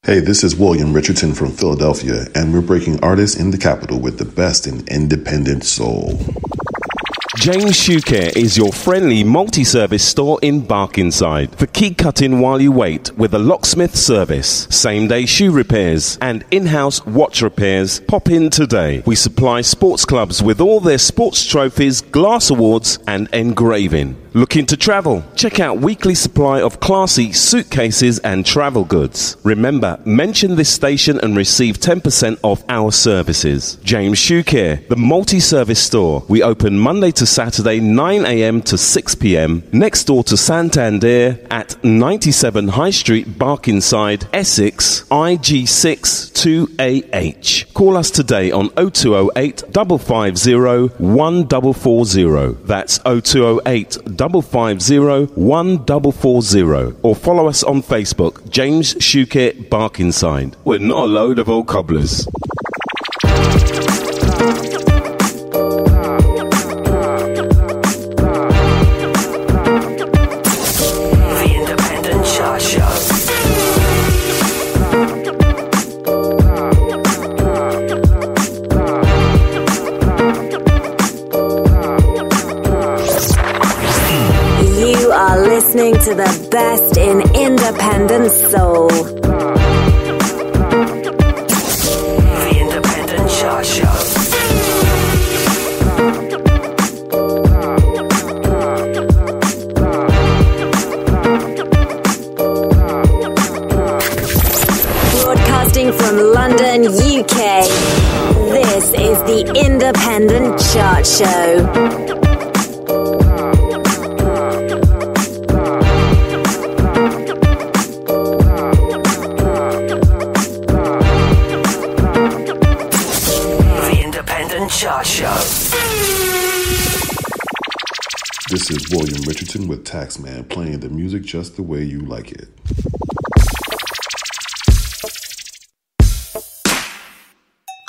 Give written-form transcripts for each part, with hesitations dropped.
Hey, this is William Richardson from Philadelphia, and we're breaking artists in the capital with the best in independent soul. James Shoe Care is your friendly multi-service store in Barkingside for key cutting while you wait with a locksmith service, same-day shoe repairs and in-house watch repairs. Pop in today. We supply sports clubs with all their sports trophies, glass awards and engraving. Looking to travel? Check out weekly supply of classy suitcases and travel goods. Remember, mention this station and receive 10% off our services. James Shoe Care, the multi-service store. We open Monday to Saturday 9 a.m. to 6 p.m. next door to Santander at 97 High Street, Barkingside, Essex, IG6 2AH. Call us today on 0208 550 1440. That's 0208 550 1440. Or follow us on Facebook, James Shoe Care Barkingside. We're not a load of old cobblers. Listening to the best in independent soul. The Independent Chart Show. Broadcasting from London, UK. This is the Independent Chart Show. Chart Show. This is William Richardson with Taxman, playing the music just the way you like it.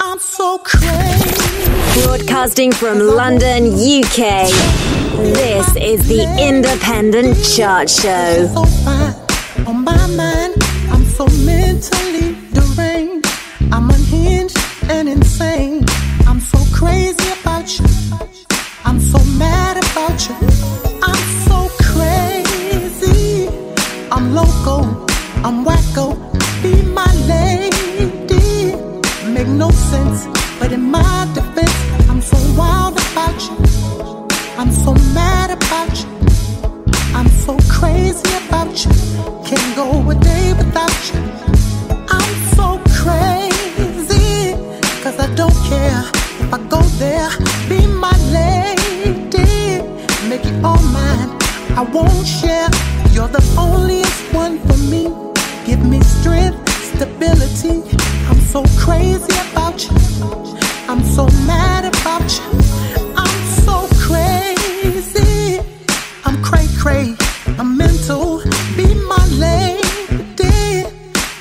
I'm so crazy. Broadcasting from London, UK. This is the Independent Chart Show. So fine on my mind, I'm so mentally deranged. I'm unhinged and insane. I'm so crazy about you. I'm so mad about you. I'm so crazy. I'm loco. I'm wacko. Be my lady. Make no sense, but in my defense, I'm so wild about you. I'm so mad about you. I'm so crazy about you. Can't go a day without you. I'm so crazy, 'cause I don't care. I go there, be my lady, make it all mine. I won't share. You're the onlyest one for me. Give me strength, stability. I'm so crazy about you. I'm so mad about you. I'm so crazy. I'm cray-cray. I'm mental. Be my lady.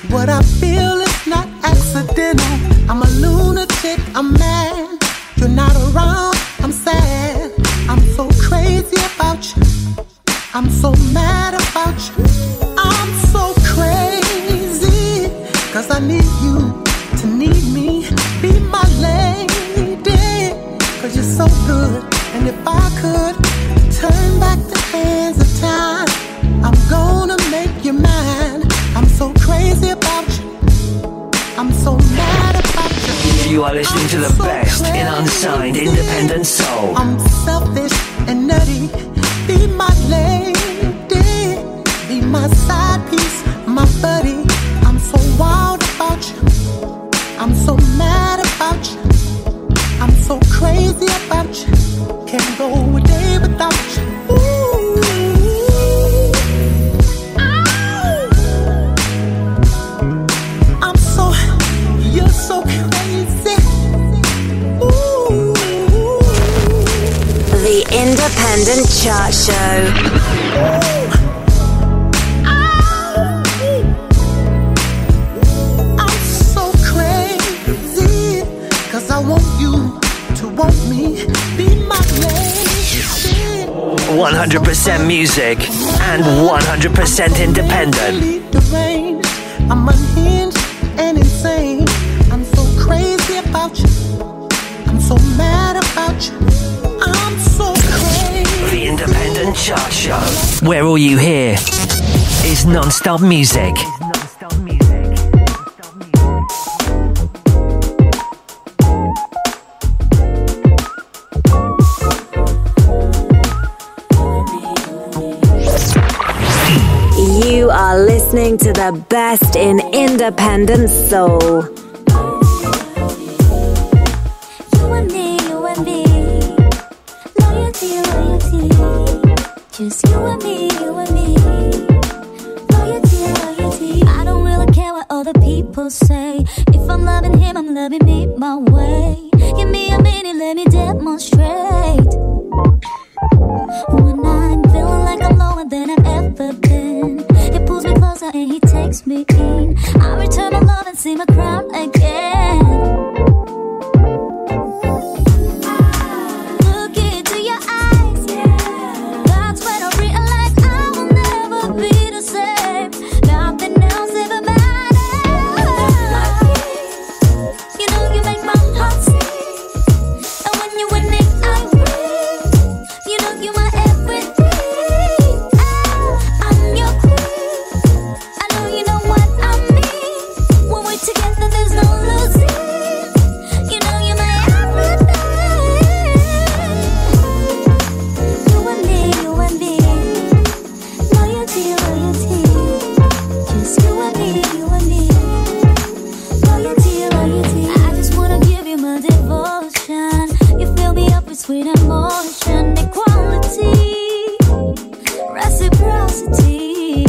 What I feel is not accidental. I'm a lunatic. I'm mad. You're not around, I'm sad. I'm so crazy about you. I'm so mad about you. I'm so crazy, 'cause I need you to need me. Be my lady, 'cause you're so good. And if I could turn back the hands of time, I'm gonna make you mine. I'm so crazy about you. I'm so mad about you. You are listening to the best in unsigned independent soul. I'm selfish and nutty. Be my lady. Be my side piece, my buddy. I'm so wild about you. I'm so mad about you. I'm so crazy about you. Can't go a day without you. The Independent Chart Show. I'm so crazy, 'cause I want you to want me. Be my lady. 100% music and 100% independent. I'm unhinged and insane. I'm so crazy about you. I'm so mad about you. I'm so crazy. The Independent Chart Show, where all you hear is non-stop music. You are listening to the best in independent soul. You and me, loyalty, loyalty. Just you and me, loyalty, loyalty. I don't really care what other people say. If I'm loving him, I'm loving me my way. Give me a minute, let me demonstrate. When I'm feeling like I'm lower than I've ever been, he pulls me closer and he takes me in. I return my love and see my crown again. Look into your eyes, that's when I realize I will never be the same. Nothing else ever matters. You know you make my heart sing, and when you win it, I win. You know you my everything. I'm your queen. I know you know what I mean. When we're together, there's no losing. You know you're my everything. You and me, loyalty, loyalty. Just you and me, loyalty, loyalty. I just wanna give you my devotion. You fill me up with sweet emotion, equality, reciprocity.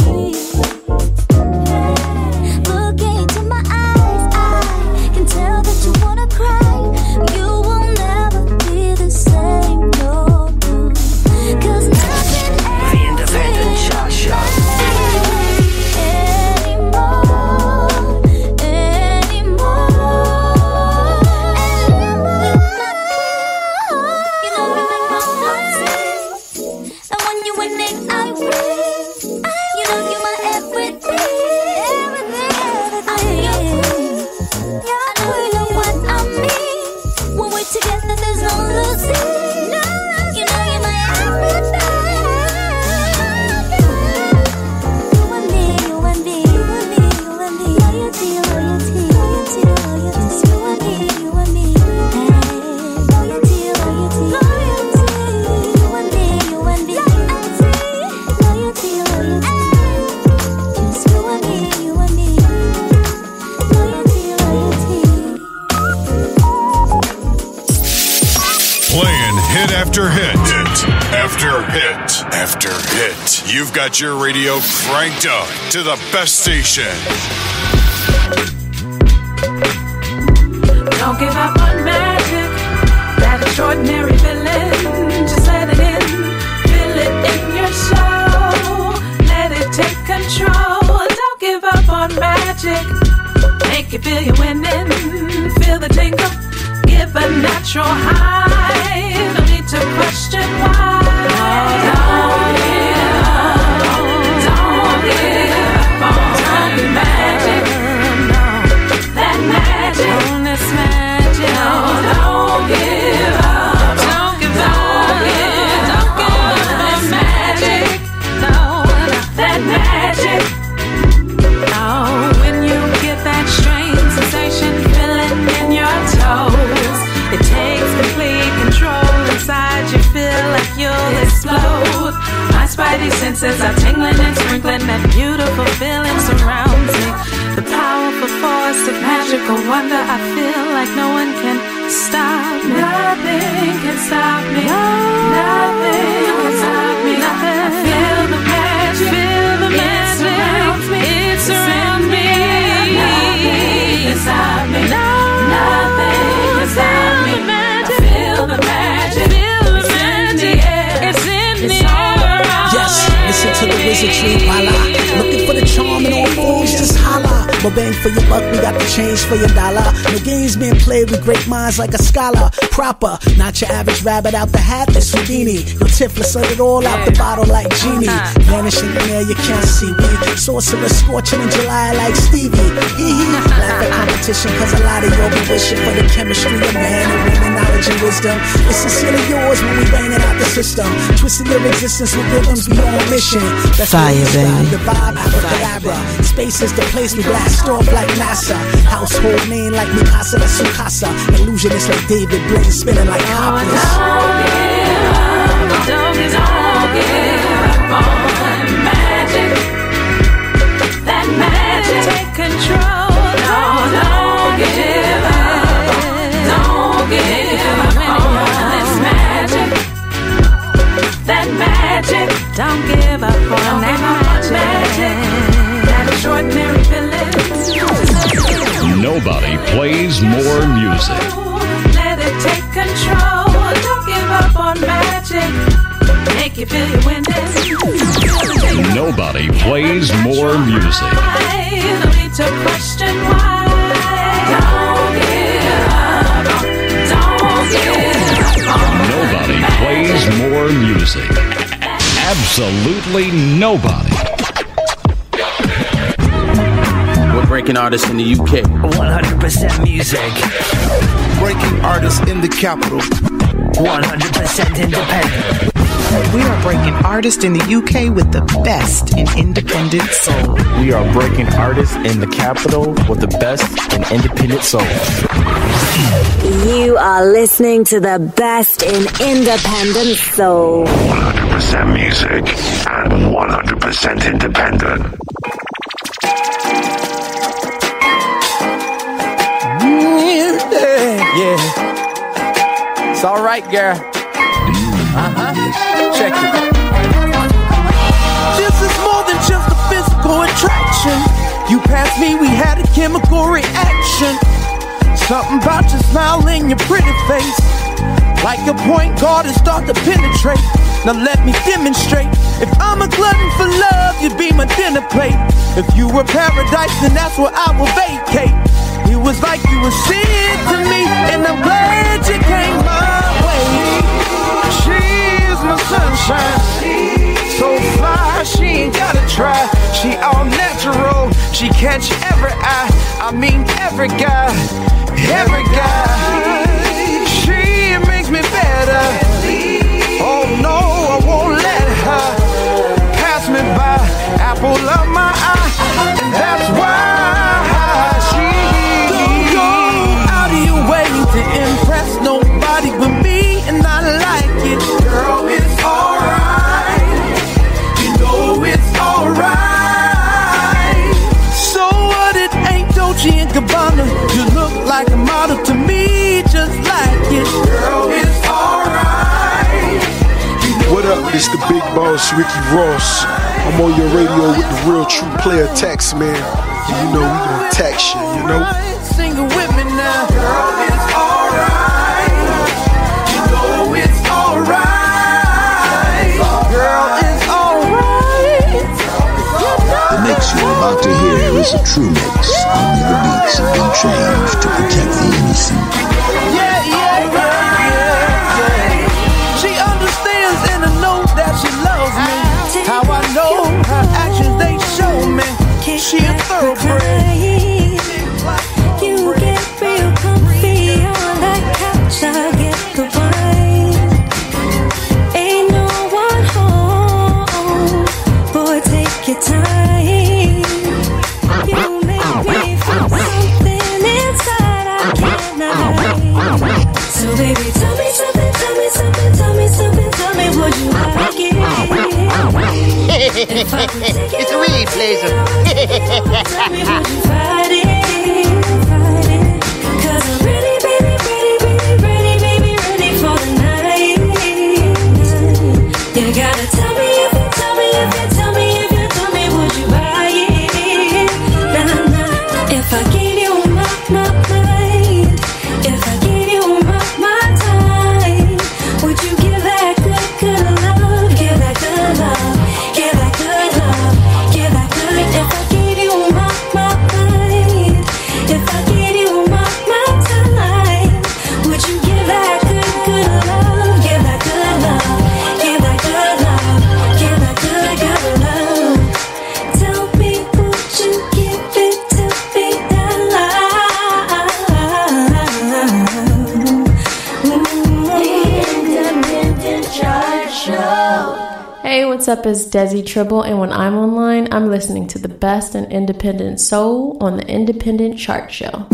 Look into my eyes, I can tell that you wanna cry. You will never be the same, no. 'Cause nothing The Independent Chart Show. After hit, after hit, after hit. You've got your radio cranked up to the best station. Don't give up on magic, that extraordinary feeling. Just let it in, feel it in your soul. Let it take control. Don't give up on magic. Make you feel you're winning. Feel the tingle, give a natural high. No need to question why. Don't give up, don't give up on magic. That magic, on this magic. No, don't give up, don't give up, don't give up on magic. No, that magic. Oh, when you get that strange sensation feeling in your toes, it takes complete control inside. You feel like you'll explode. My spidey senses are tingling and sprinkling. That beautiful feeling surrounds me. The powerful force of magical wonder. I feel like no one can stop me. Nothing can stop me. Nothing can stop me. Nothing. I feel the magic. Feel the magic. It surrounds me. It surrounds me. Nothing can stop me. Nothing can stop me. I feel the magic. It's in the air. It's in the air. Yes, listen to the wizardry, voila. Looking for the charm in all forms, just holla. More bang for your buck, we got the change for your dollar. No games being played with great minds like a scholar. Proper, not your average rabbit out the hat, this Houdini. No Tiflis, let it all out the bottle like Genie. Vanishing in there, you can't see me. Sorcerer scorching in July like Stevie. Hee hee, laugh at competition, cause a lot of y'all be wishing for the chemistry of man and women, knowledge and wisdom. It's sincerely yours when we banging out the system, twisting your existence with rhythms beyond mission. That's fire, baby. The vibe, abracadabra. Space is the place we blast off like NASA. Household name like Mikasa, that's Sukasa. Illusionist like David Blaine, spinning like coppers. Don't give up on magic. That magic take control. No, don't give up. Don't give up on this magic. That magic. Don't give up on that magic. That extraordinary feeling. Nobody plays more music. Let it take control. Don't give up on magic. Make you feel you're winning. Nobody plays more music. No need to question why. Don't give up. Don't give up. Nobody plays more music. Absolutely nobody. We're breaking artists in the UK. 100% music. Breaking artists in the capital. 100% independent. We are breaking artists in the UK with the best in independent soul. We are breaking artists in the capital with the best in independent soul. You are listening to the best in independent soul. 100% music and 100% independent. Yeah. It's all right, girl. Check it. This is more than just a physical attraction. You passed me, we had a chemical reaction. Something about your smile and your pretty face, like a point guard and start to penetrate. Now let me demonstrate. If I'm a glutton for love, you'd be my dinner plate. If you were paradise, then that's where I will vacate. It was like you were sent to me, and I'm glad you came my way. She is my sunshine, so fly, she ain't gotta try. She all natural, she catch every eye. I mean every guy, every guy. She makes me better. Oh no, I won't let her pass me by. Apple of my eye, and that's why she don't go out of your way to impress nobody but me, and I like it. Girl, it's alright. You know it's alright. So what? It ain't Dolce and Gabbana. You look like a model to me, just like it. Girl, it's alright. What up? It's the big boss, Ricky Ross. I'm on your radio with the real true player Taxman. You know we gon' tax you, you know. Sing it with me now. Girl, it's alright. You know it's alright. Girl, it's alright. The mix you're about to hear is a true mix. Only the beats have been changed to protect the innocent. Yeah. She understands and I know that she loves me. How I know her actions, they show me she a thoroughbred. You get real comfy on that couch, I get the wine. Ain't no one home, boy, take your time. You make me feel something inside I cannot hide. So baby, tell me something, would you like it? It's a really pleasure. Tell me, would you fight it? 'Cause I'm ready, ready for the night. You gotta tell me if you tell me, would you buy it? Nah. If I give you my mind, if I give you my time, would you give that good love? Give that good love, give that good love, give that good. If I give you my mind. what's up? It's Desi Tribble, and when I'm online, I'm listening to the best in independent soul on the Independent Chart Show.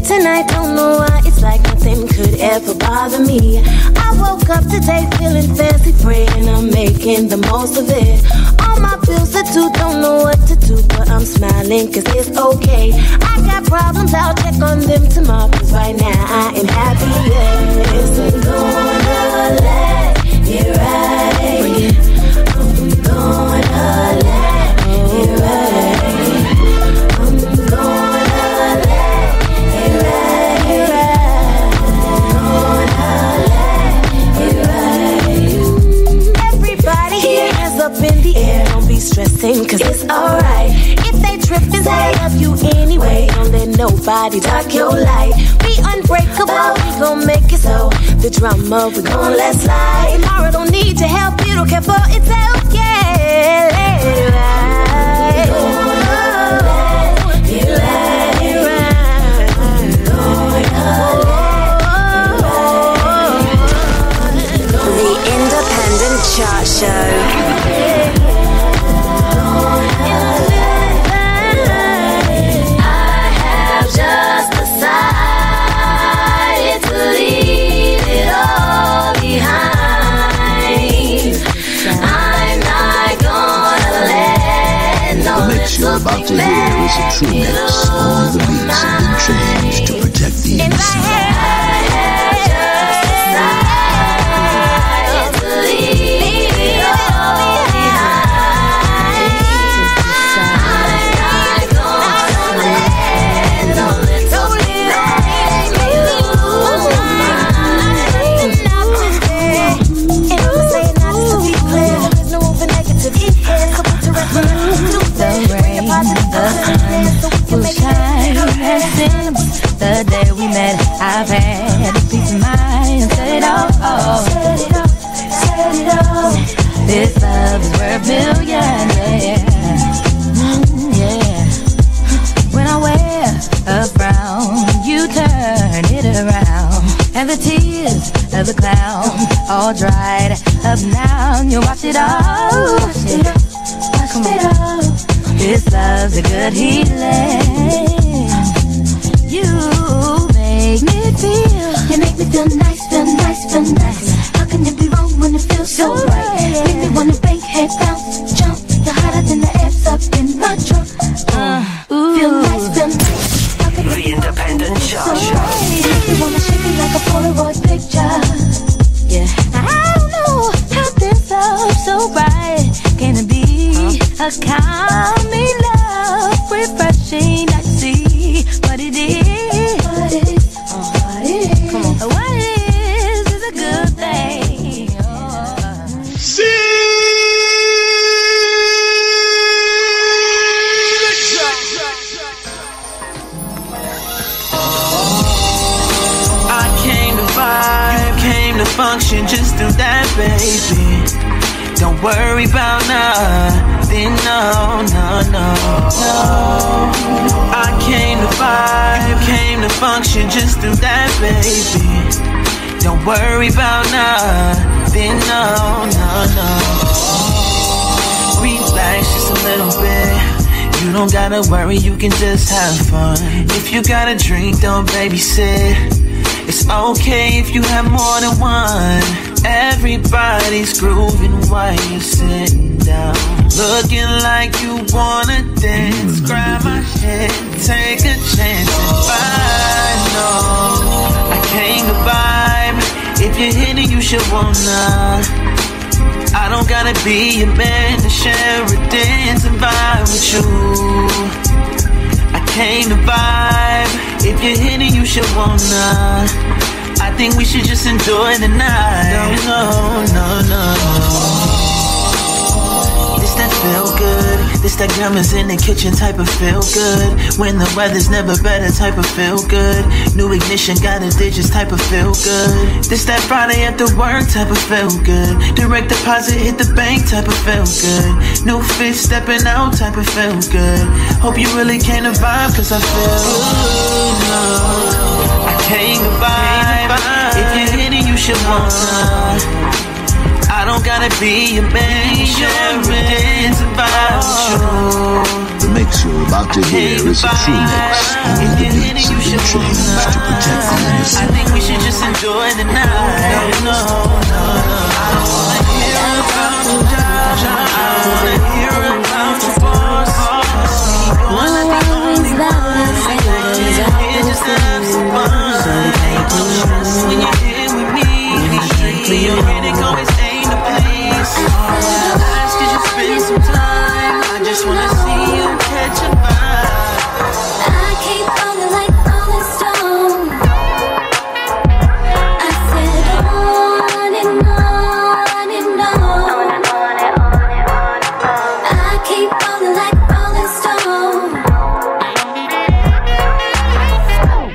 Tonight, don't know why it's like nothing could ever bother me. I woke up today feeling fancy free, and I'm making the most of it. All my bills are due, don't know what to do, but I'm smiling cause it's okay. I got problems, I'll check on them tomorrow, cause right now I am happy, yes. I'm gonna let it ride. I'm gonna let it ride. I'm gonna up in the air, don't be stressing, cause it's alright. If they trippin', say I love you anyway. Don't let nobody dark your light. We unbreakable, we gon' make it so. The drama, we gon' let slide. Tomorrow don't need your help, you don't care for itself, yeah. Let it ride. Let it ride. The Independent Chart Show. You're about to hear is a true mix. Only the beats have been changed to protect the innocent. The day we met, I've had a peace of mind and set it off. Set it off, set it off. This love is worth millions, yeah. Yeah. When I wear a frown, you turn it around, and the tears of the clown all dried up now. You wash it off. Wash it off. Wash it off. This love's a good healing. You make me feel. You make me feel nice, feel nice, feel nice. How can it be wrong when it feels so right? Make me wanna bang, head bounce, jump. You're hotter than the air's up in my trunk. Feel nice, feel nice. How can it be wrong when it feels so right? Make me wanna shake it like a Polaroid picture. Yeah. I don't know how this love's so right. Can it be a calming love, refreshing? I see what it is. What it is. What it is. Come on. What it is a good thing. I came to vibe, you came to function, just do that, baby. Don't worry about nothing, no, no, no, no. I came to vibe, you came to function, just do that, baby. Don't worry about nothing, no, no, no. Relax just a little bit. You don't gotta worry, you can just have fun. If you got a drink, don't babysit. It's okay if you have more than one. Everybody's grooving while you're sitting down, looking like you wanna dance. Grab my hand, take a chance and vibe. No, I came to vibe. If you're hitting, you should wanna. I don't gotta be a man to share a dance and vibe with you. I came to vibe. If you're hitting, you should wanna. I think we should just enjoy the night. No, no, no, no. This that feel good. This that grandma's in the kitchen type of feel good. When the weather's never better type of feel good. New ignition, got a digits type of feel good. This that Friday after work type of feel good. Direct deposit hit the bank type of feel good. New fish stepping out type of feel good. Hope you really came to vibe cause I feel good. I came to vibe. If you're hitting you should want some. I don't gotta be a man, it's about you. The mix you're about to hear is a true mix. Only the beats have been changed to protect the innocent. I think we should just enjoy the night. No. I don't wanna hear about your job. I don't wanna hear about your boss. You're not the only one. Here just to have some fun. Ain't no stress when you're here with me. Strictly your headache always ain't a place. Ask could you spend some time? I just wanna see you catch a vibe. I keep falling like Rolling Stone. I said on and on and on. I keep falling like Rolling Stone.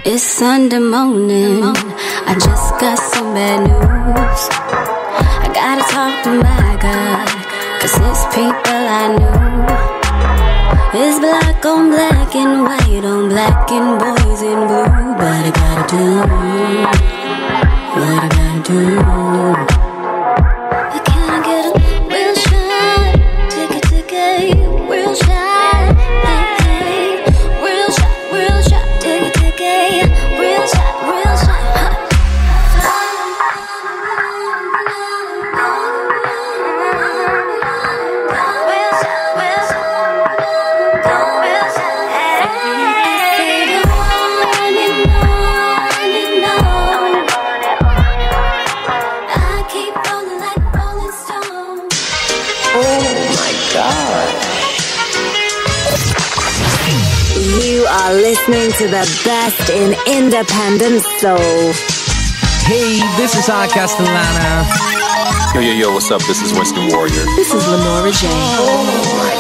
It's Sunday morning. I just got some bad news. I gotta talk to my God, cause it's people I knew. It's black on black and white on black and boys in blue. But I gotta do what I gotta do. But can I get a real shot? Ticket, real shot. Hey, real shot, ticket, real shot, real shot. You are listening to the best in independent soul. Hey, this is Art Castellana. Yo, what's up? This is Winston Warrior. This is Lenora J. Oh my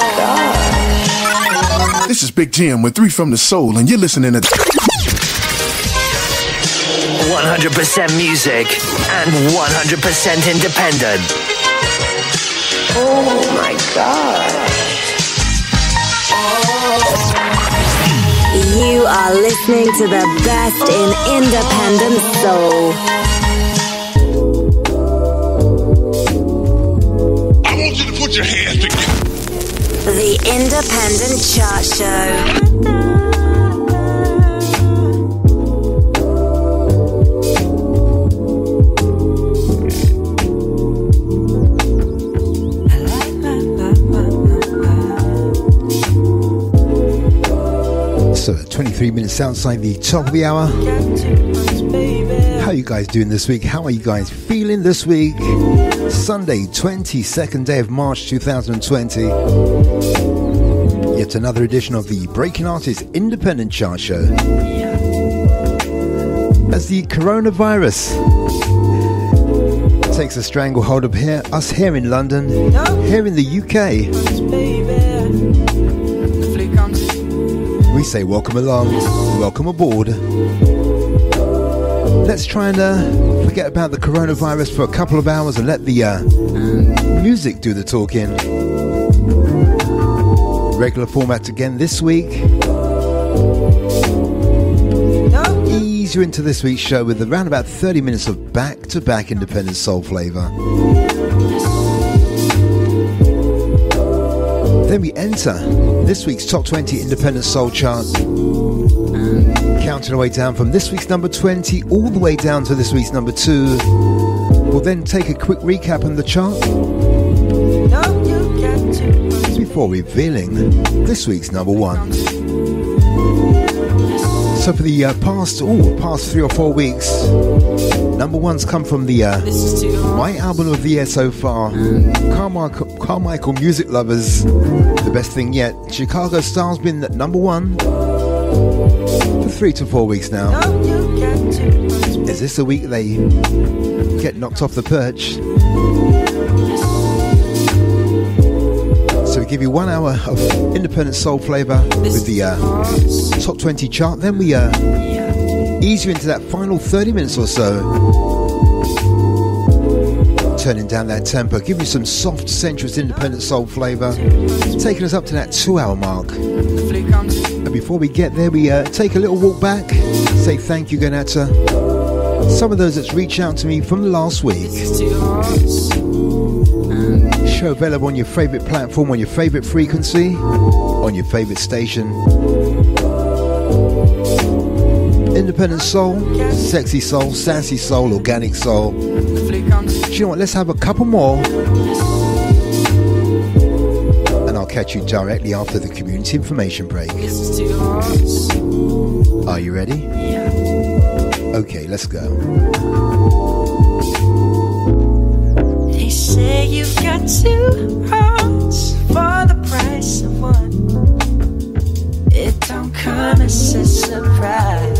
God. This is Big Jim with 3 from the Soul, and you're listening to 100% music and 100% independent. Oh my God. You are listening to the best in independent soul. I want you to put your hands together. The Independent Chart Show. So 23 minutes sounds like the top of the hour. How are you guys doing this week? How are you guys feeling this week? Sunday, 22nd day of March 2020. Yet another edition of the Breaking Artists Independent Chart Show. As the coronavirus takes a stranglehold of us here in London, here in the UK, we say welcome along, welcome aboard. Let's try and forget about the coronavirus for a couple of hours and let the music do the talking. Regular format again this week. Ease you into this week's show with around about 30 minutes of back-to-back independent soul flavour. Then we enter this week's top 20 independent soul chart, counting our way down from this week's number 20 all the way down to this week's number 2. We'll then take a quick recap on the chart before revealing this week's number 1. So for the past 3 or 4 weeks, number 1's come from the my album of the year so far, Carmichael Music Lovers, the best thing yet. Chicago Style's been at number 1 for 3 to 4 weeks now. Is this the week they get knocked off the perch? So we give you 1 hour of independent soul flavor with the top 20 chart. Then we ease you into that final 30 minutes or so, turning down that tempo, give you some soft, sensuous, independent soul flavor, taking us up to that 2 hour mark. And before we get there, we take a little walk back, say thank you, going out to some of those that's reached out to me from the last week. Show available on your favorite platform, on your favorite frequency, on your favorite station. Independent soul, sexy soul, sassy soul, organic soul. Do you know what? Let's have a couple more. And I'll catch you directly after the community information break. Are you ready? Okay, let's go. They say you've got 2 hearts for the price of one. It don't come as a surprise.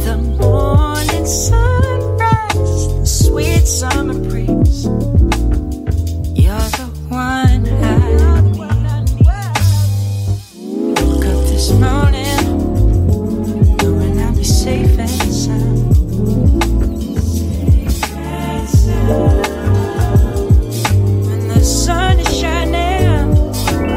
The morning sunrise, the sweet summer breeze. You're the one I need. Woke up this morning knowing I'll be safe and sound. When the sun is shining.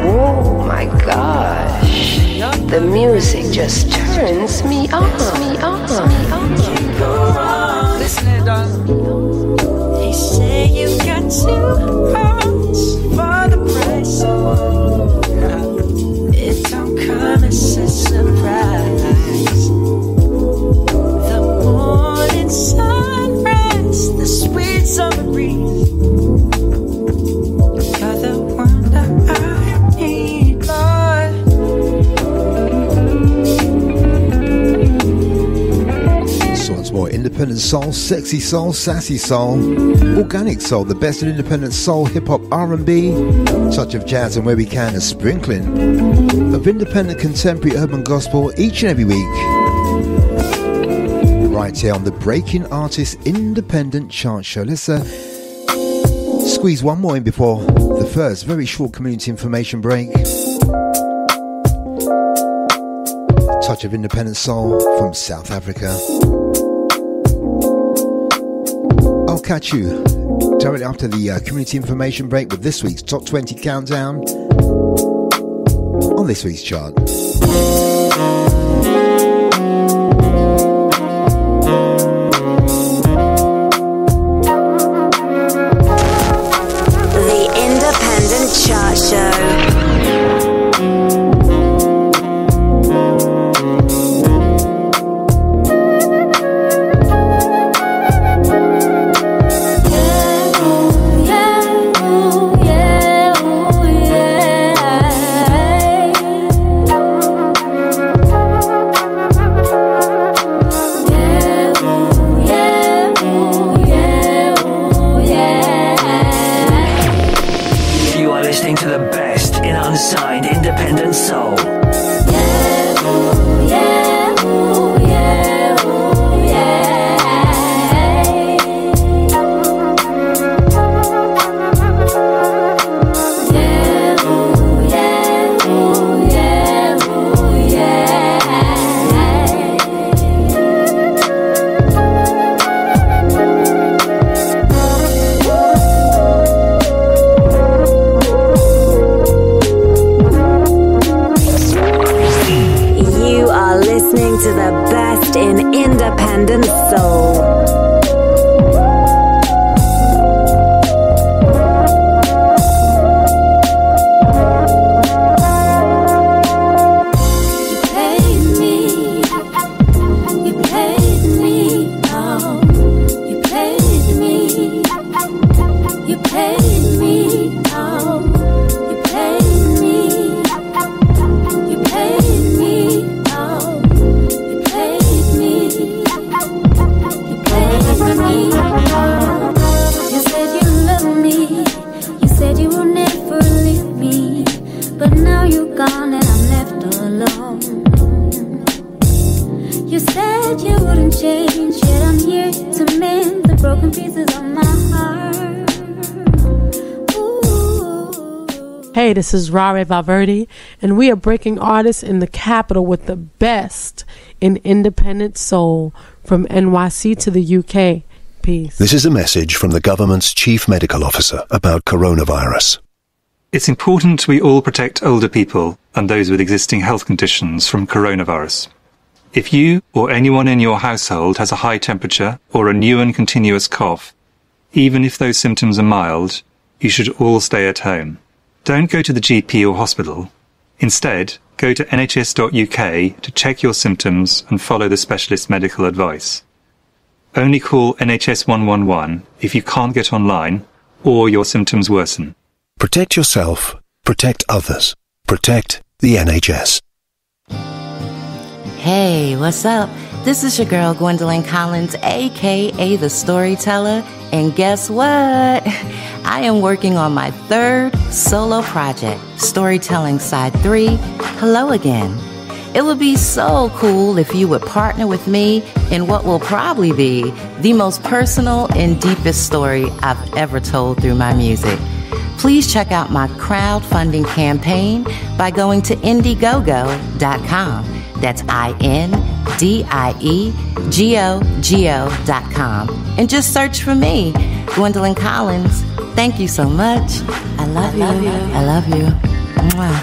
Oh my gosh, the music just turns me on. Can't go wrong. Listen it, darling. They say you've got 2 hearts for the price of one. It don't come as a surprise. The morning sunrise, the sweet summer breeze. You're the one that I need, Lord. So once more, independent soul, sexy soul, sassy soul, organic soul, the best in independent soul, hip-hop, R&B, touch of jazz, and where we can, a sprinkling of independent contemporary urban gospel each and every week. Right here on the Breaking Artists Independent Chart Show. Let's squeeze one more in before the first very short community information break. Touch of independent soul from South Africa. I'll catch you directly after the community information break with this week's Top 20 Countdown on this week's chart. The Independent Chart Show. Unsigned independent soul. To the best in independent soul. Broken pieces of my heart. Ooh. Hey, this is Rare Valverde, and we are breaking artists in the capital with the best in independent soul from NYC to the UK. Peace. This is a message from the government's chief medical officer about coronavirus. It's important we all protect older people and those with existing health conditions from coronavirus. If you or anyone in your household has a high temperature or a new and continuous cough, even if those symptoms are mild, you should all stay at home. Don't go to the GP or hospital. Instead, go to nhs.uk to check your symptoms and follow the specialist medical advice. Only call NHS 111 if you can't get online or your symptoms worsen. Protect yourself, protect others, protect the NHS. Hey, what's up? This is your girl Gwendolyn Collins, aka The Storyteller, and guess what? I am working on my third solo project, Storytelling Side 3, Hello Again. It would be so cool if you would partner with me in what will probably be the most personal and deepest story I've ever told through my music. Please check out my crowdfunding campaign by going to Indiegogo.com. That's INDIEGOGO.com. And just search for me, Gwendolyn Collins. Thank you so much. I love you. I love you. Mwah.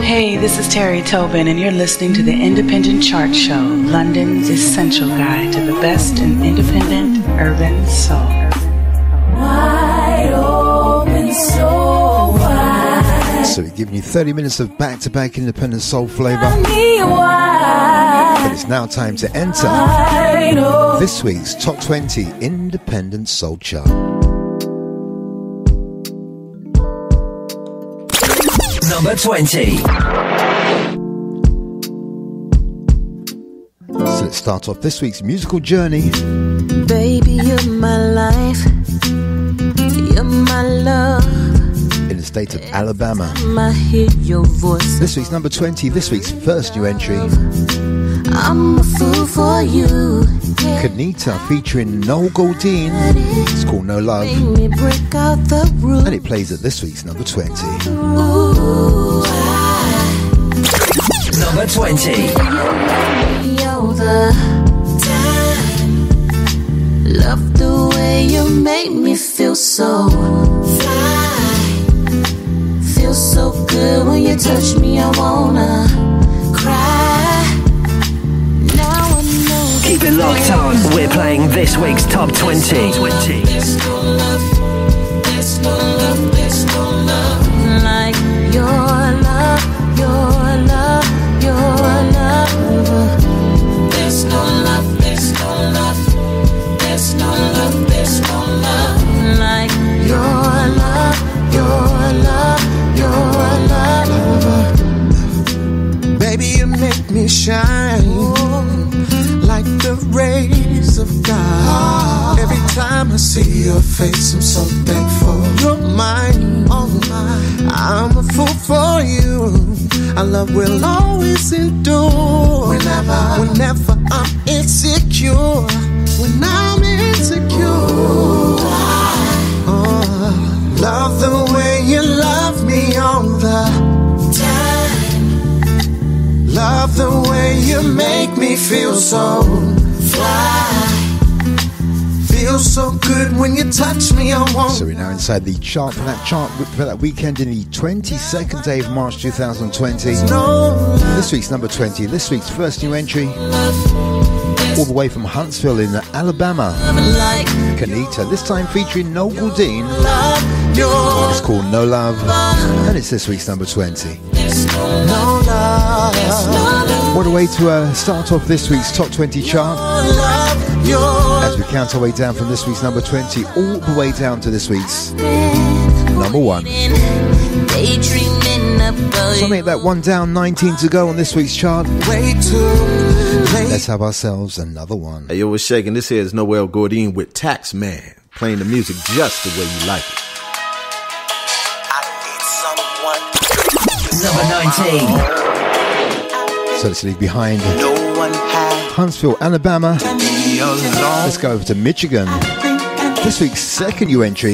Hey, this is Terry Tobin, and you're listening to the Independent Chart Show, London's essential guide to the best in independent urban soul. Wide open, so wide. So we're giving you 30 minutes of back-to-back independent soul flavor. But it's now time to enter this week's Top 20 Independent Soul Chart. Number 20. So let's start off this week's musical journey. Baby, you're my life. You're my love. In the state of Alabama. I hear your voice. This week's number 20, this week's first new entry. I'm a fool for you. Kanita featuring Noel Goldine. It's called No Love. Me break out the roof. And it plays at this week's number 20. Ooh, Number 20. All the time. Love the way you make me feel so fly. Feel so good when you touch me, I wanna cry. Now I know. Keep it locked on. We're playing this week's Top 20. There's no love, there's no love, there's no love like your love, your love, your love. There's no love, there's no love, there's no love, there's no love like your love, your love, your love. Baby, you make me shine like the rays of God. Every time I see your face, I'm so thankful. You're mine, all mine. I'm a fool for you. Our love will always endure. Whenever I'm insecure, when I'm insecure. Love the way you love me all the time. Love the way you make me feel so fly. Feel so good when you touch me, I won't. So we're now inside the chart for that weekend in the 22nd day of March 2020. This week's number 20, this week's first new entry, all the way from Huntsville in Alabama. Kanita, this time featuring Noel Goldine. It's called No Love, and it's this week's number 20. What a way to start off this week's Top 20 chart, as we count our way down from this week's number 20 all the way down to this week's number 1. So make that one down, 19 to go on this week's chart. Let's have ourselves another one. Hey, yo, what's shaking? This here is Noel Goldine with Taxman, playing the music just the way you like it. Number 19. So let's leave behind Huntsville, Alabama. Let's go over to Michigan. This week's second new entry,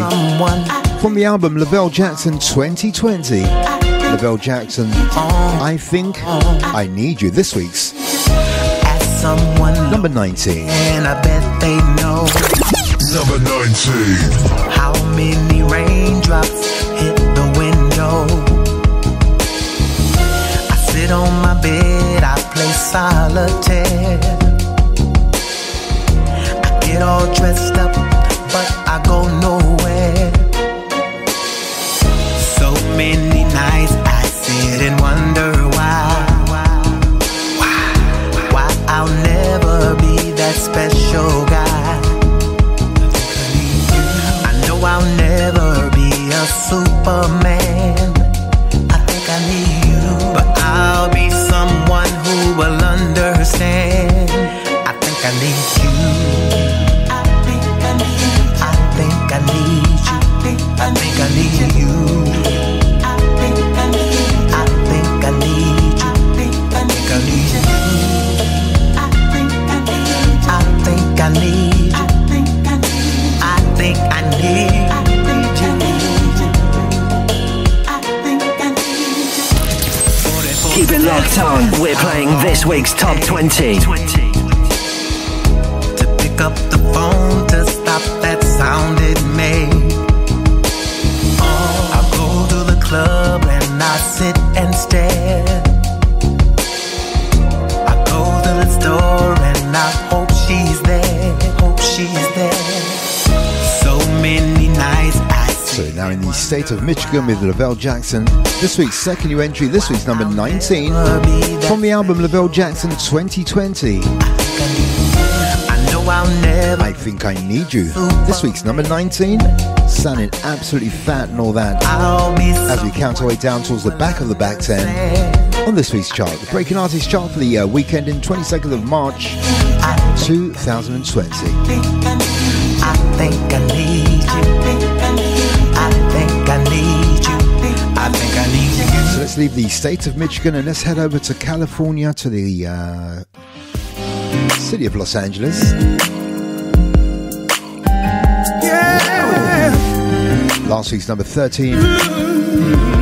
From the album Lavelle Jackson 2020. Lavelle Jackson, I Think I Need You. This week's number 19. And I bet they know Number 19. how many raindrops hit the window. I sit on my bed, I play solitaire. I get all dressed up, but I go nowhere. So many nights I sit and wonder why I'll never be that special guy. I know I'll never be a Superman. I think I need you, but I'll be someone who will understand. I think I need you. I think I need you. I think I need you. I think I need you. I think I need you. I think I need you. I think I need you. I think I need you. I think I need you. I think I need you. Keep it locked on. We're playing this week's Top 20. To pick up the phone to stop that sound it made. I'll go to the club and I'll sit and stare. I go to the store and I hope she's there. Hope she's there. So many nights I So now in the state of Michigan with Lavelle Jackson. This week's second new entry, this week's number 19. From the album Lavelle Jackson 2020. I Think I Need You. This week's number 19. Sounding absolutely fat and all that. As we count our way down towards the back of the back 10. On this week's chart, the Breaking Artist chart for the weekend in 22nd of March 2020. I think I need you. I think I need you. I think I need you. So let's leave the state of Michigan and let's head over to California, to the city of Los Angeles. Yeah. Last week's number 13.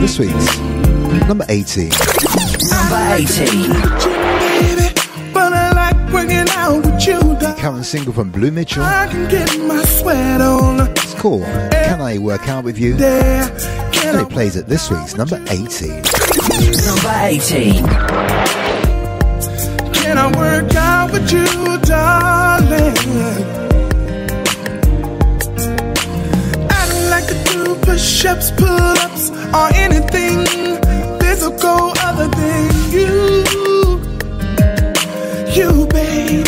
This week's number 18. Number 18. But I like working out with you. The current single from Blue Mitchell. I can get my sweat on. It's called Can I Work Out With You? And it plays at this week's number 18. Number 18. Can I work out with you, darling? I'd like to do push-ups, pull-ups, or anything physical other than you. You, babe.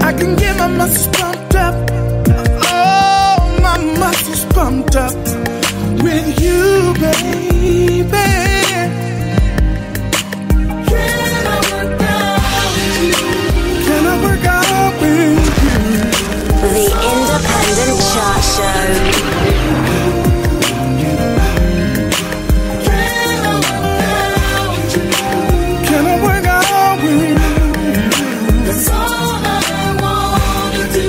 I can get my muscles pumped up. Oh, my muscles pumped up with you, baby. Can I work out with you? Can I work out with you? The Independent Chart Show. Can I work out with you? That's all I want to do.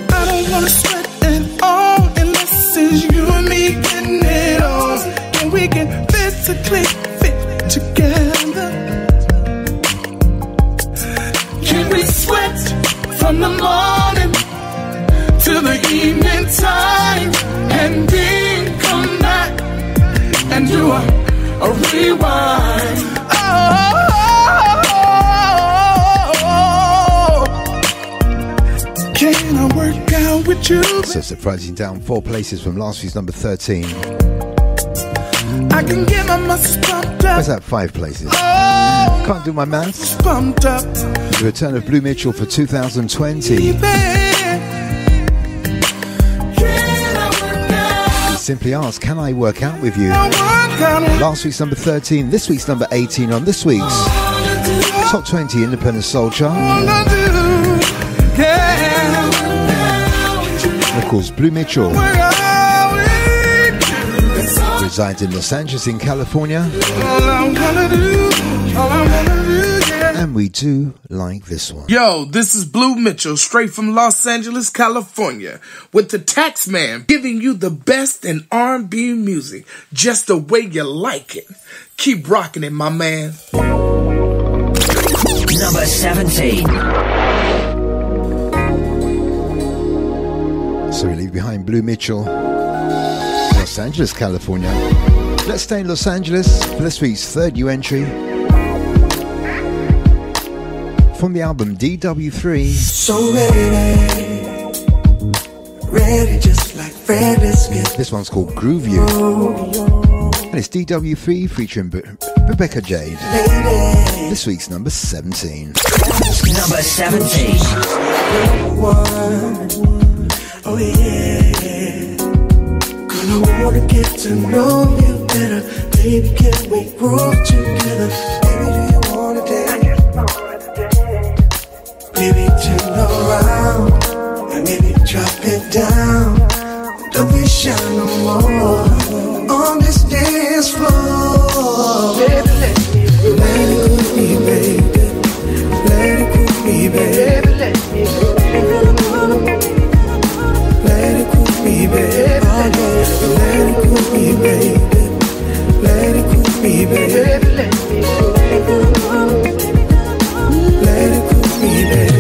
I don't wanna sweat at all unless it's you and me getting it on. And we can physically fit together. Can we sweat from the morning till the evening time and then come back and do a rewind? Oh, can I work out with you? So surprising down 4 places from last week's number 13. I can get my muscles pumped up. Where's that 5 places? Oh, Can't do my maths. pumped up. The return of Blue Mitchell for 2020. We simply asked, can I work out with you? Last week's number 13, this week's number 18 on this week's Top 20 Independent Soul Chart. Of course, Blue Mitchell resides in Los Angeles in California. And we do like this one. Yo, this is Blue Mitchell, straight from Los Angeles, California, with the Taxman, giving you the best in R&B music, just the way you like it. Keep rocking it, my man. Number 17. So we leave behind Blue Mitchell, Los Angeles, California. Let's stay in Los Angeles for this week's third new entry. From the album DW3. So ready just like Fred Biscuit. This one's called Groove You. And it's DW3 featuring Rebecca Jade. This week's number 17. Number 17. Oh yeah. Girl, I wanna get to know you better. Baby, can we groove together? Baby, do you wanna dance? Baby, turn around and maybe drop it down. Don't be shy no more on this dance floor. Baby, let it cool me, baby. Let it cool me, baby. Let it cool me, baby. Let it cool me, baby. Let it cool me, baby. Let it cool me, baby.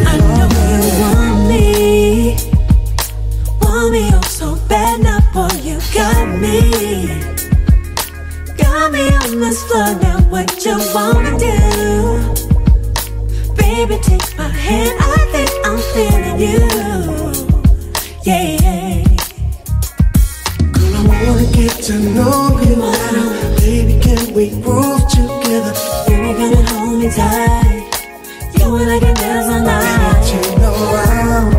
I know you want me oh so bad. Now boy, you got me on this floor. Now what you wanna do? Baby, take my hand, I think I'm feeling you. Yeah. Girl, I wanna get to know you better. Baby, can we groove together? Baby, come and hold me tight. You and I can dance all night. Turn around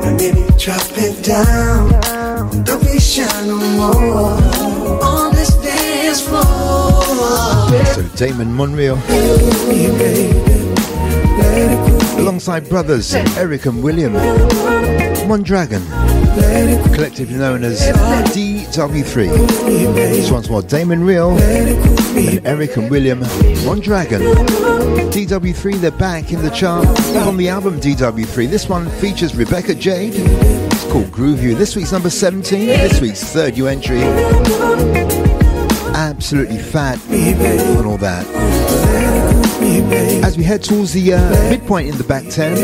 and maybe drop it down. Don't be shy no more on this dance floor. So Damon Monreal, alongside brothers Eric and William Mondragon, collectively known as DW3. This one's more Damon Real and Eric and William Mondragon. DW3, they're back in the chart from the album DW3. This one features Rebecca Jade. It's called Groove You. This week's number 17. This week's third new entry. Absolutely fat and all that. As we head towards the midpoint in the back 10,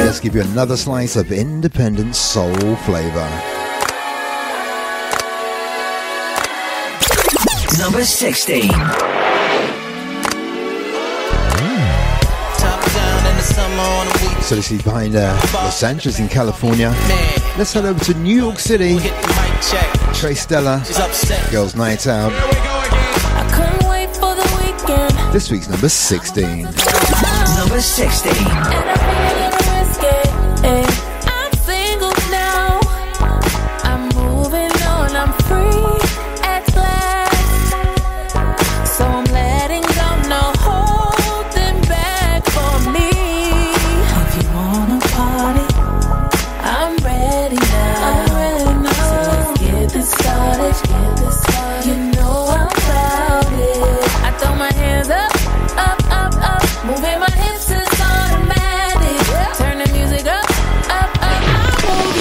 let's give you another slice of independent soul flavor. Number 16. So this is behind Los Angeles in California. Let's head over to New York City. Trey Stella, Girls Night Out. I couldn't wait for the weekend. This week's number 16. Number 16. And I feel a little risky. I'm single now. I'm moving on. I'm free at last. So I'm letting go. No holding back for me. If you wanna party, I'm ready now. So let's get this started. You know I'm about it. I throw my hands up, up, up, up. Moving my hips is automatic. Turn the music up, up, up. I move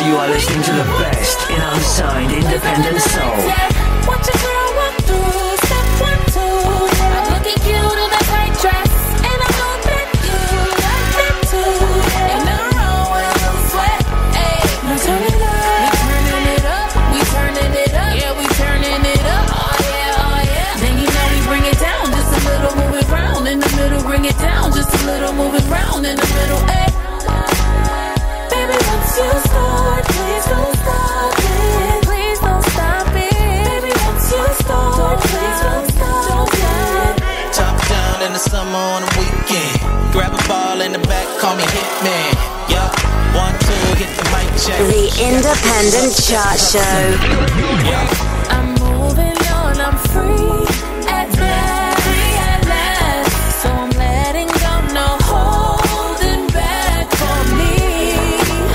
You are listening to the best in unsigned independent soul. Watch a girl walk through, step 1, 2. I'm looking cute in a tight dress, and I know that you like that too. Ain't nothing wrong with a little sweat, ayy. Now turn it up, we turning it up, yeah, we turning it up, oh yeah. Then you know we bring it down, just a little, move it round in the middle, bring it down, just a little, move it round in the middle, ayy. Baby, once you start, please don't stop it. Please don't stop it. Baby, once you start, please don't stop it. Top down in the summer on a weekend. Grab a ball in the back, call me Hitman. Yeah, 1, 2, hit the mic check. The Independent Chart Show. I'm moving on, I'm free at last. So I'm letting go, no holding back for me.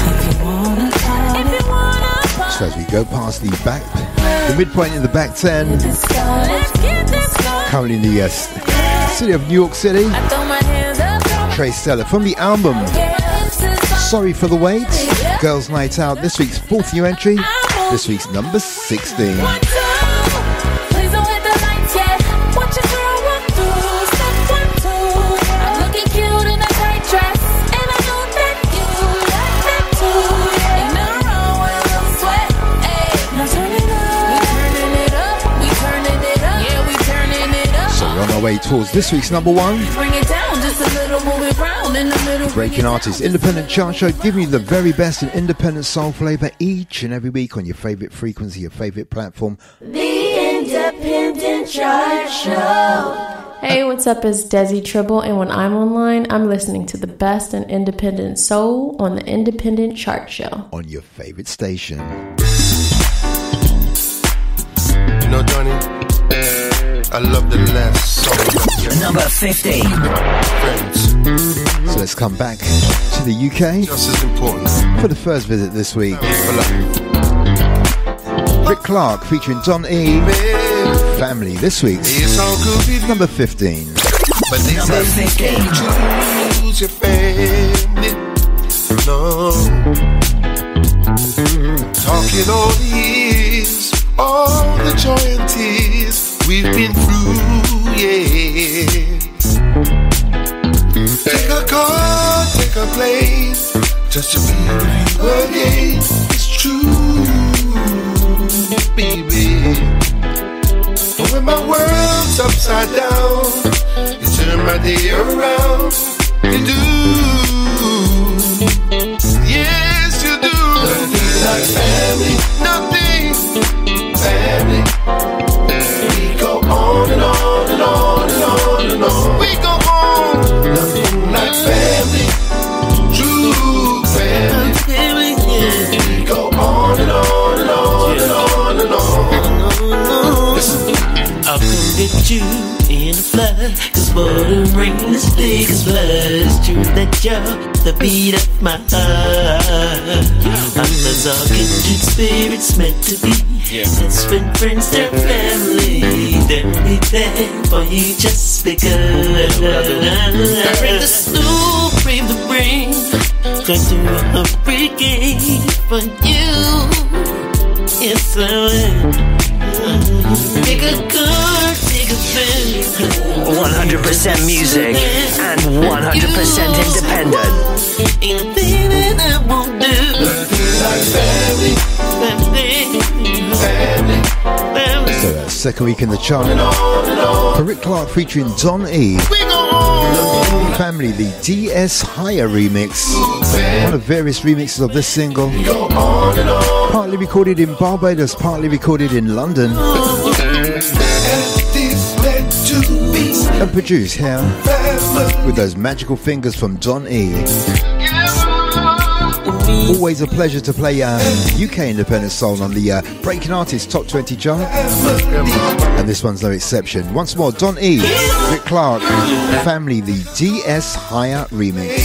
If you wanna party, So as we go past the midpoint in the back 10, let's get this going. Currently in the city of New York City. Trey Stella from the album Sorry for the Wait, Girls Night Out. This week's 4th new entry. This week's number 16. On our way towards this week's number 1. Breaking Artists Independent Chart Show, giving you the very best in independent soul flavour each and every week on your favourite frequency, your favourite platform. The Independent Chart Show. Hey, what's up? It's Desi Tribble, and when I'm online, I'm listening to the best in independent soul on the Independent Chart Show. On your favourite station. You know, Johnny, I love the last song. Number 15. Friends. So let's come back to the UK. Just as important. For the first visit this week. Rick Clark featuring Don E. Family this week's number 15. But they say you choose your family. No. Talking all the years, all the joy and tears we've been through, yeah. Take a car, take a plane, just to be with you again. It's true, baby. But when my world's upside down, you turn my day around. You do, yes you do. Nothing like family, nothing, family. On and on and on and on and on. We go on. Nothing like family. True family. We go on and on and on and on and on. Listen. I'll come get you in a flood, 'cause water rain is thick as blood. It's true that you're the beat of my heart. I'm the kindred spirits meant to be. That's when friends, they're family. They'll be there for you just because. Bring the snow, bring the rain. Come to a hurricane for you. It's a take a car, take a fan. 100% music and 100% independent. Ain't a thing that I won't do. Like family. So that's second week in the chart for Rick Clark featuring Don E. Family, the DS Higher remix. One of various remixes of this single. Partly recorded in Barbados, partly recorded in London. And produced here with those magical fingers from Don E. Always a pleasure to play UK independent soul on the Breaking Artists Top 20 chart. And this one's no exception. Once more, Don E, Rick Clark, Family, the DS Higher remix.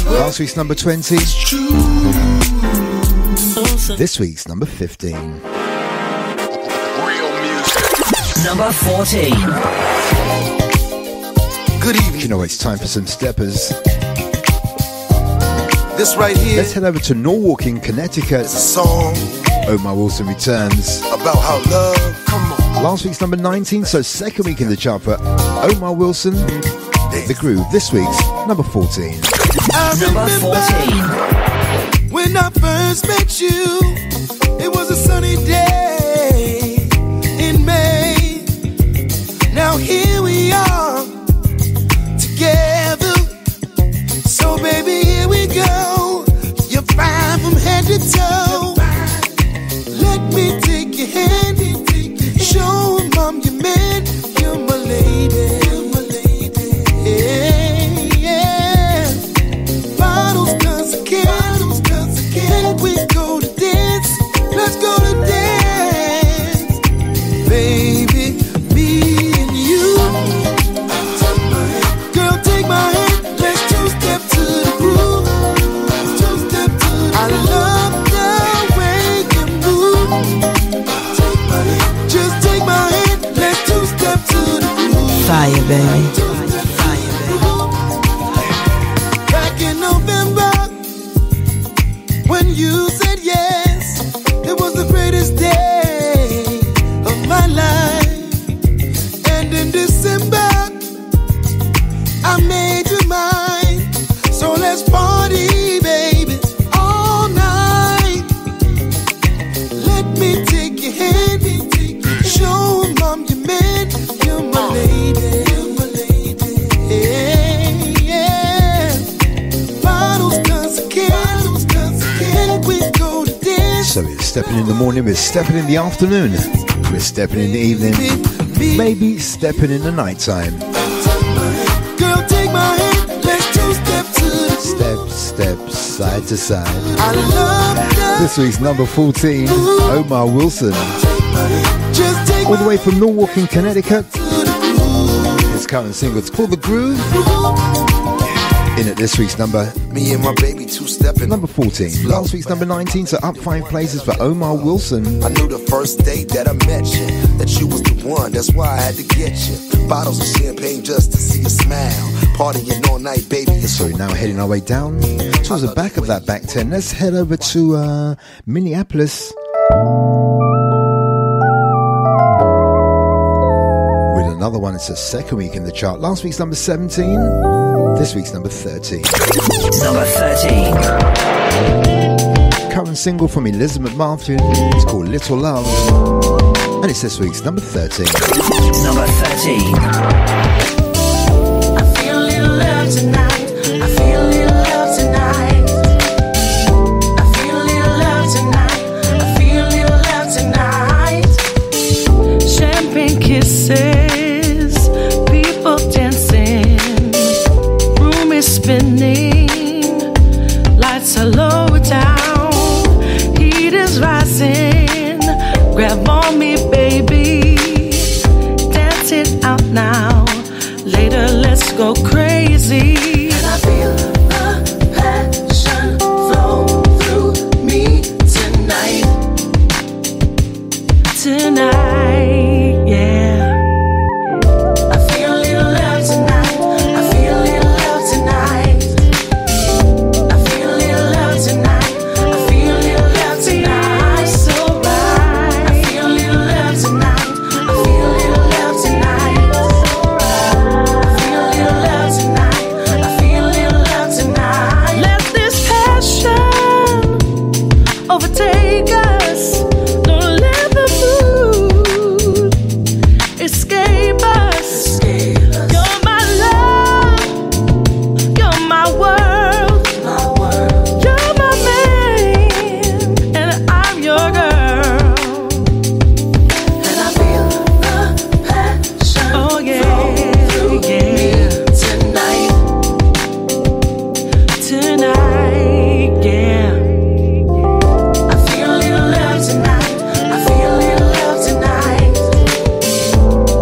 Last week's number 20. This week's number 15. Number 14. Good evening. You know, it's time for some steppers. This right here. Let's head over to Norwalk in Connecticut. It's a song. Omar Wilson returns. About how love, come on. Last week's number 19, so second week in the chart for Omar Wilson. The Groove. This week's number 14. Number 14. When I first met you, it was a sunny day in May. Now here we are together. So baby, here we go. You're fine from head to toe. Let me take your hand, show 'em I'm your man. You're my lady. Yeah, yeah. Bottles, guns, and candles. Then we go to dance. Let's go to dance, baby. Me and you. stepping in the morning, we're stepping in the afternoon, we're stepping in the evening, maybe stepping in the night time. Girl, take my hand, let's two-step to the Step, side to side. I love that. This week's number 14, Omar Wilson. All the way from Milwaukee, Connecticut. His current single, it's called The Groove. In at this week's number, me and my baby two-stepping. Number 14. Last week's number 19, so up 5 places for Omar Wilson. I knew the first day that I met you, that you was the one, that's why I had to get you. Bottles of champagne just to see you smile. Partying all night, baby. So we're now heading our way down towards the back of that back 10. Let's head over to Minneapolis. With another one, it's the second week in the chart. Last week's number 17. This week's number 13. Number 13. Current single from Elizabeth Martin. It's called Little Love. And it's this week's number 13. Number 13. I feel a little love tonight. I feel a little love tonight. I feel a little love tonight. I feel a little love tonight. Champagne kisses, people dancing, room is spinning, lights are low down, heat is rising. Grab on me, baby, dance it out now. Later, let's go crazy. And I feel the passion flow through me tonight. Tonight, yeah. I feel a little love tonight. I feel a little love tonight. I feel a little love tonight. I feel a little love tonight. So right. I feel a little love tonight. I feel a little love tonight. I feel a little love tonight. I feel a little love tonight. Let this passion overtake us. Don't let the mood escape us. You're my love. You're my world. You're my man, and I'm your girl. And I feel the passion Oh yeah, through me tonight. Tonight, yeah. I feel a little love tonight. I feel a little love tonight.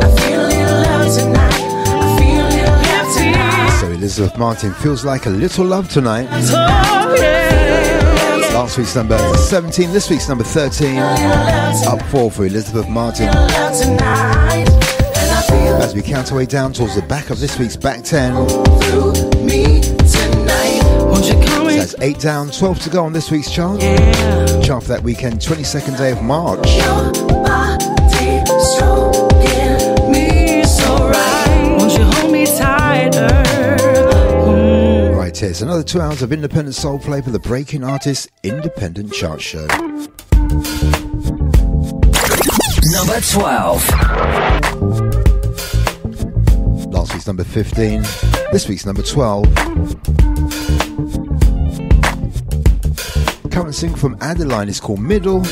I feel a little love tonight. I feel a little love tonight. So Elizabeth Martin feels like a little love tonight. Oh yeah. Last week's number 17, this week's number 13. Up 4 for Elizabeth Martin. Love tonight. And I feel As we count our way down towards the back of this week's back 10. through me tonight. Won't you come in? That's 8 down, 12 to go on this week's chart. Yeah. Chart for that weekend, 22nd day of March. Your body stroking me so right. Won't you hold me tighter? Right here, it's another 2 hours of independent soul play for the Breaking Artists Independent Chart Show. Number 12. Last week's number 15, this week's number 12. Current single from Adeline is called Middle,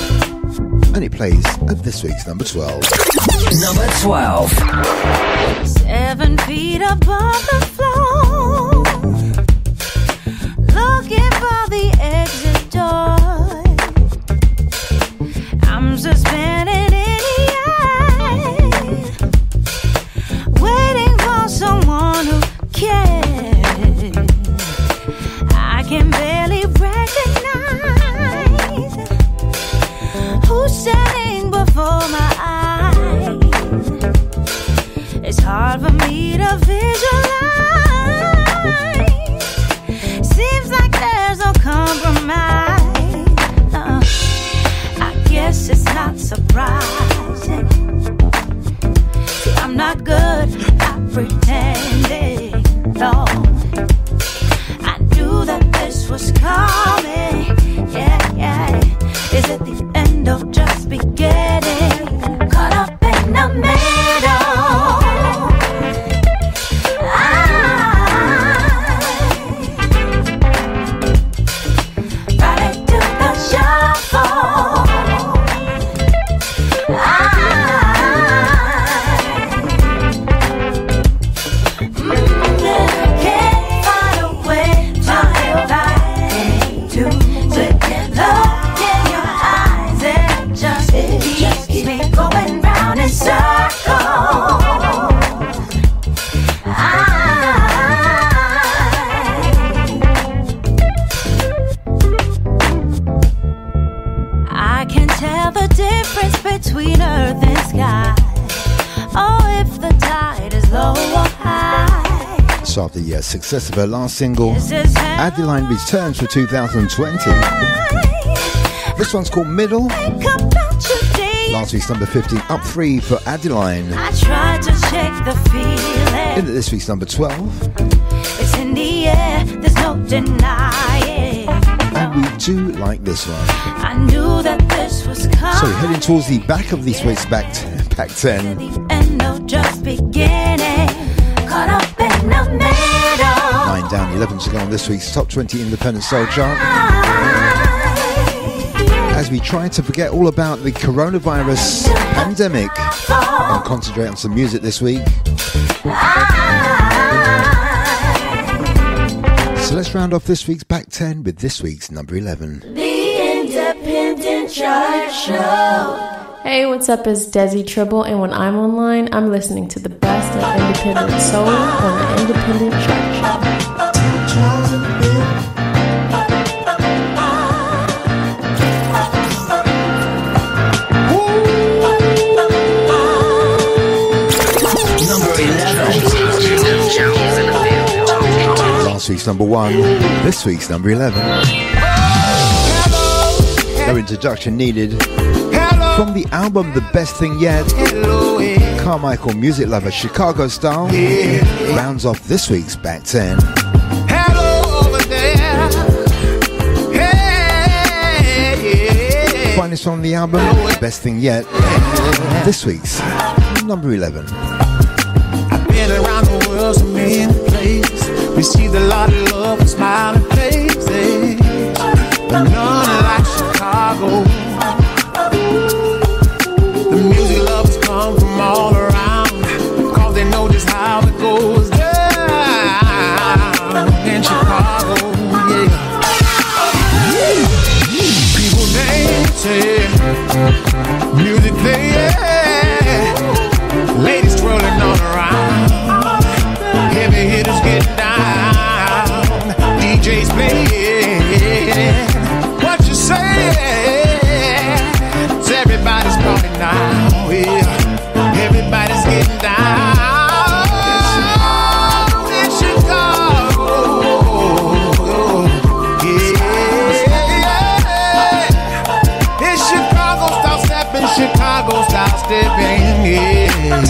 and it plays at this week's number 12. Number 12. 7 feet above the floor, looking for the exit door. I'm suspended in the air, waiting for someone who cares. I can barely recognize who's standing before my eyes. It's hard for me to visualize after the success of her last single, Adeline returns for 2020. This one's called Middle. Last week's number 15, up 3 for Adeline. I tried to shake the feeling. In this week's number 12. It's in the air, there's no denying. And we do like this one. I knew that this was coming. So heading towards the back of this week's back 10. And no just beginning. Caught up in the middle. 9 down, 11 to go on this week's Top 20 Independent Soul Chart. As we try to forget all about the coronavirus pandemic and concentrate on some music this week. So let's round off this week's back 10 with this week's number 11. The Independent Chart Show. Hey, what's up? It's Desi Tribble, and when I'm online, I'm listening to the best of independent soul on the Independent Chart Show. Last week's number 1, this week's number 11. No introduction needed. From the album The Best Thing Yet, Carmichael music lover Chicago Style rounds off this week's back 10. Finest from the album The Best Thing Yet, this week's number 11. I've been around the world so many places, received a lot of love and smiling faces, but none like Chicago. The music lovers come from all around, cause they know just how it goes down in Chicago, yeah. People dancing, music playing, ladies twirling all around, heavy hitters getting down, DJs playing. What you say? It's everybody's party now, yeah. Everybody's getting down in Chicago, yeah. In Chicago, style stepping, Chicago style stepping, yeah.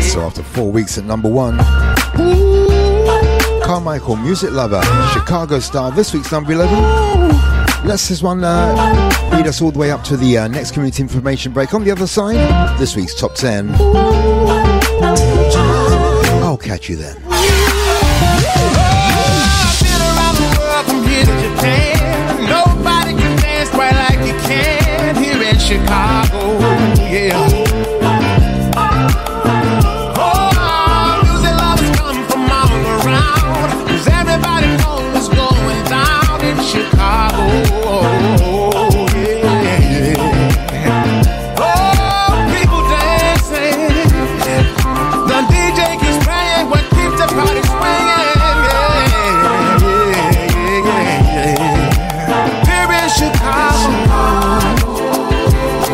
So after 4 weeks at number 1, Carmichael music lover Chicago Style, this week's number 11. Let's this one lead us all the way up to the next community information break. On the other side, this week's top 10. I'll catch you then. I've been around the world from here to Japan. Nobody can dance quite like you can here in Chicago, yeah. Chicago, yeah. Oh, people dancing. The DJ keeps playing what keeps the party swinging. Yeah. Here in Chicago, yeah.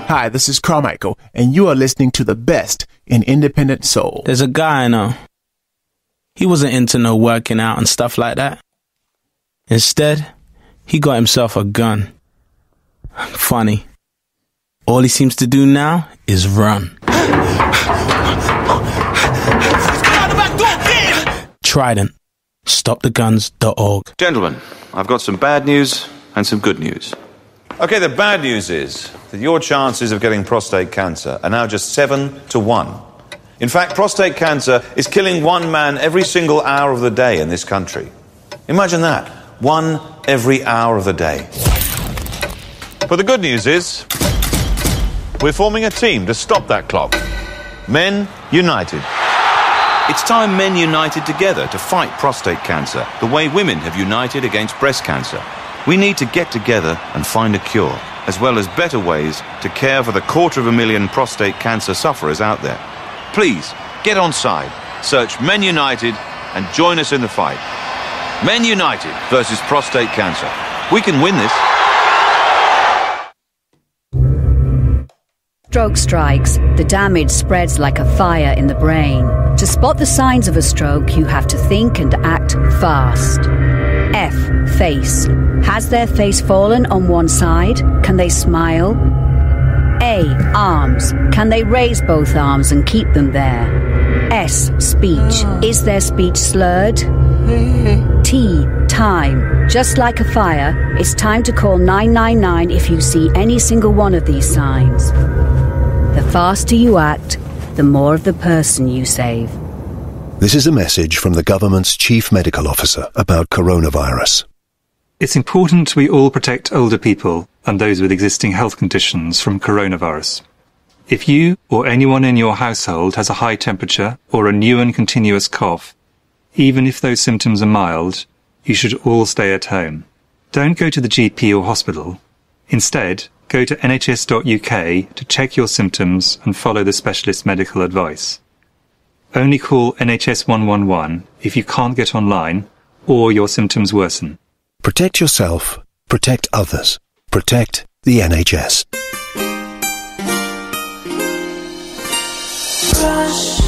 Hi, this is Carmichael, and you are listening to the best in independent soul. There's a guy I know. He wasn't into no working out and stuff like that. Instead, he got himself a gun. Funny. All he seems to do now is run. Trident. StopTheGuns.org. Gentlemen, I've got some bad news and some good news. Okay, the bad news is that your chances of getting prostate cancer are now just 7 to 1. In fact, prostate cancer is killing one man every single hour of the day in this country. Imagine that. One every hour of the day. But the good news is we're forming a team to stop that clock. Men United. It's time men united together to fight prostate cancer the way women have united against breast cancer. We need to get together and find a cure, as well as better ways to care for the 250,000 prostate cancer sufferers out there. Please, get on side, search Men United and join us in the fight. Men United versus prostate cancer. We can win this. stroke strikes, the damage spreads like a fire in the brain. To spot the signs of a stroke, you have to think and act fast. F. Face. Has their face fallen on one side? Can they smile? A. Arms. Can they raise both arms and keep them there? S. Speech. Is their speech slurred? T. Time. Just like a fire, it's time to call 999 if you see any single one of these signs. The faster you act, the more of the person you save. This is a message from the government's chief medical officer about coronavirus. It's important we all protect older people and those with existing health conditions from coronavirus. If you or anyone in your household has a high temperature or a new and continuous cough, even if those symptoms are mild, you should all stay at home. Don't go to the GP or hospital. Instead, go to nhs.uk to check your symptoms and follow the specialist medical advice. Only call NHS 111 if you can't get online or your symptoms worsen. Protect yourself, protect others, protect the NHS.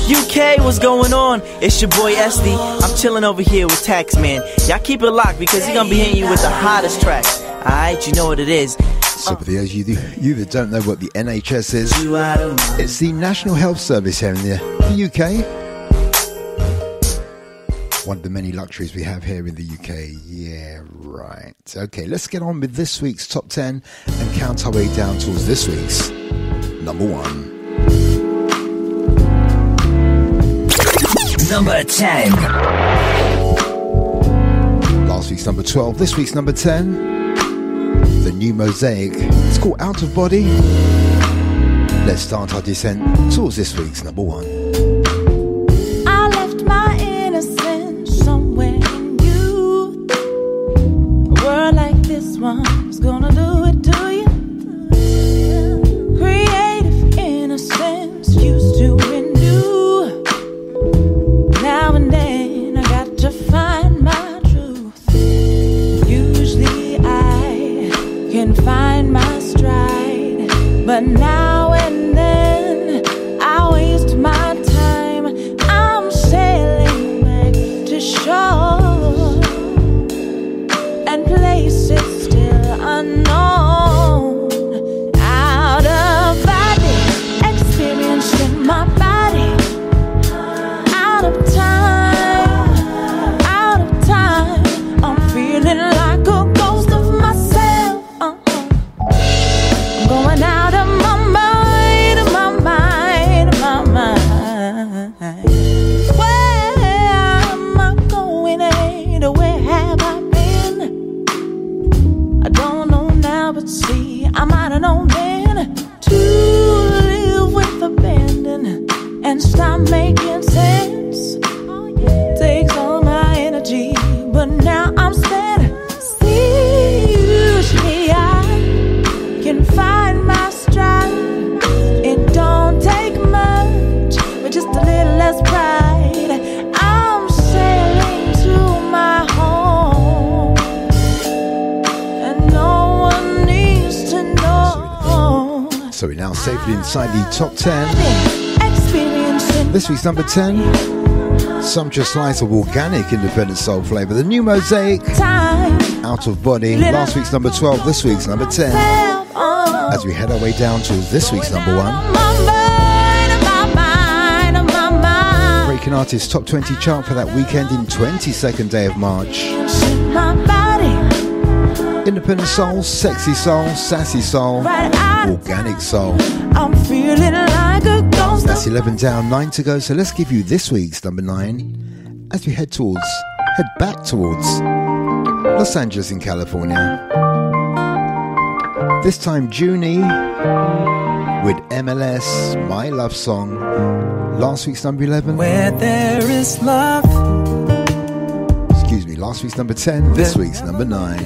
UK, what's going on? It's your boy Esty. I'm chilling over here with Taxman. Y'all keep it locked because he's gonna be hitting you with the hottest tracks. Alright, you know what it is. So for those of you that don't know what the NHS is, it's the National Health Service here in the UK. One of the many luxuries we have here in the UK. Yeah, right. Okay, let's get on with this week's top 10 and count our way down towards this week's number 1. Number 10. Last week's number 12, this week's number 10. The new Mosaic. It's called Out of Body. Let's start our descent towards this week's number 1. I left my innocence somewhere in you. A world like this one's gonna do it to you. Creative innocence used to renew. Now and then I got to find my truth. Usually I can find my stride, but now and then I waste my time. I'm sailing back to shore, and places still unknown. Out of body, experienced in my body. Out of time, I'm feeling like a ghost of myself. I'm going out of my mind, my mind. Where am I going and where have I been? I don't know now, but see, I might have known then to live with abandon and stop making sense. Takes all my energy, but now I'm spent. See, usually I can find my stride. It don't take much, but just a little less pride. I'm sailing to my home, and no one needs to know. So we're now safely inside the top 10. This week's number 10. Sumptuous slice of organic independent soul flavour. The new Mosaic. Out of Body. Last week's number 12. This week's number 10. As we head our way down to this week's number 1. Breaking Artist Top 20 chart for that weekend in 22nd day of March. Independent soul, sexy soul, sassy soul, organic soul. I'm feeling like a ghost. That's 11 down, 9 to go. So let's give you this week's number 9 as we head back towards Los Angeles in California. This time Junie with MLS, My Love Song. Last week's number 11. Where there is love. Excuse me, last week's number 10. This week's number 9.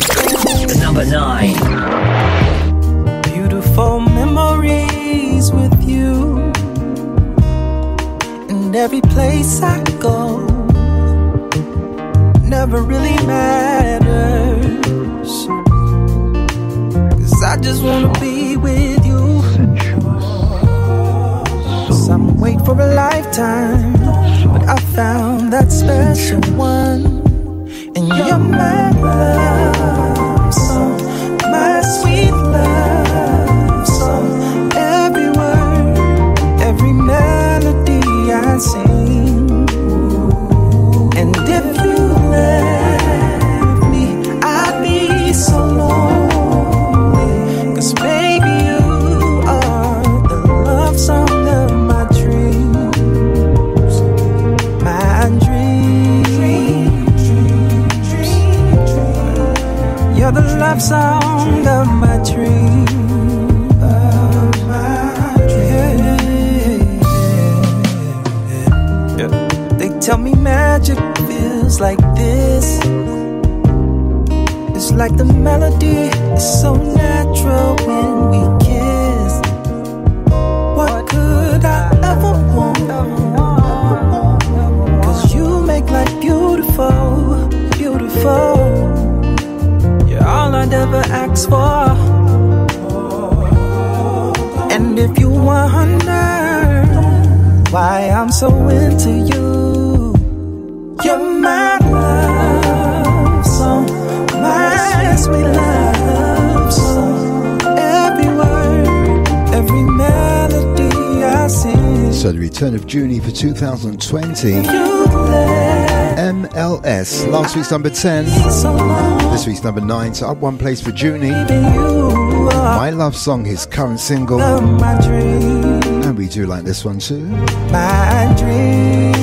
Number 9. Beautiful memories with you. And every place I go never really matters. 'Cause I just wanna be with you. lifetime, but I found that special one, and you're my love song, my sweet love song. Every word, every melody I sing, and if you left me, I'd be so lonely, 'cause baby you are the love song of my dreams, my dreams. You're the love song of my dreams. Tell me magic feels like this. It's like the melody is so natural when we kiss. What could I ever want? 'Cause you make life beautiful, beautiful. You're all I'd ever ask for. And if you wonder why I'm so into you, you're my love song, my sweet love song. Every word, every melody I sing. So the return of Junie for 2020. MLS, last week's number 10, this week's number 9, so up one place for Junie. My Love Song, his current single, and we do like this one too. My dream.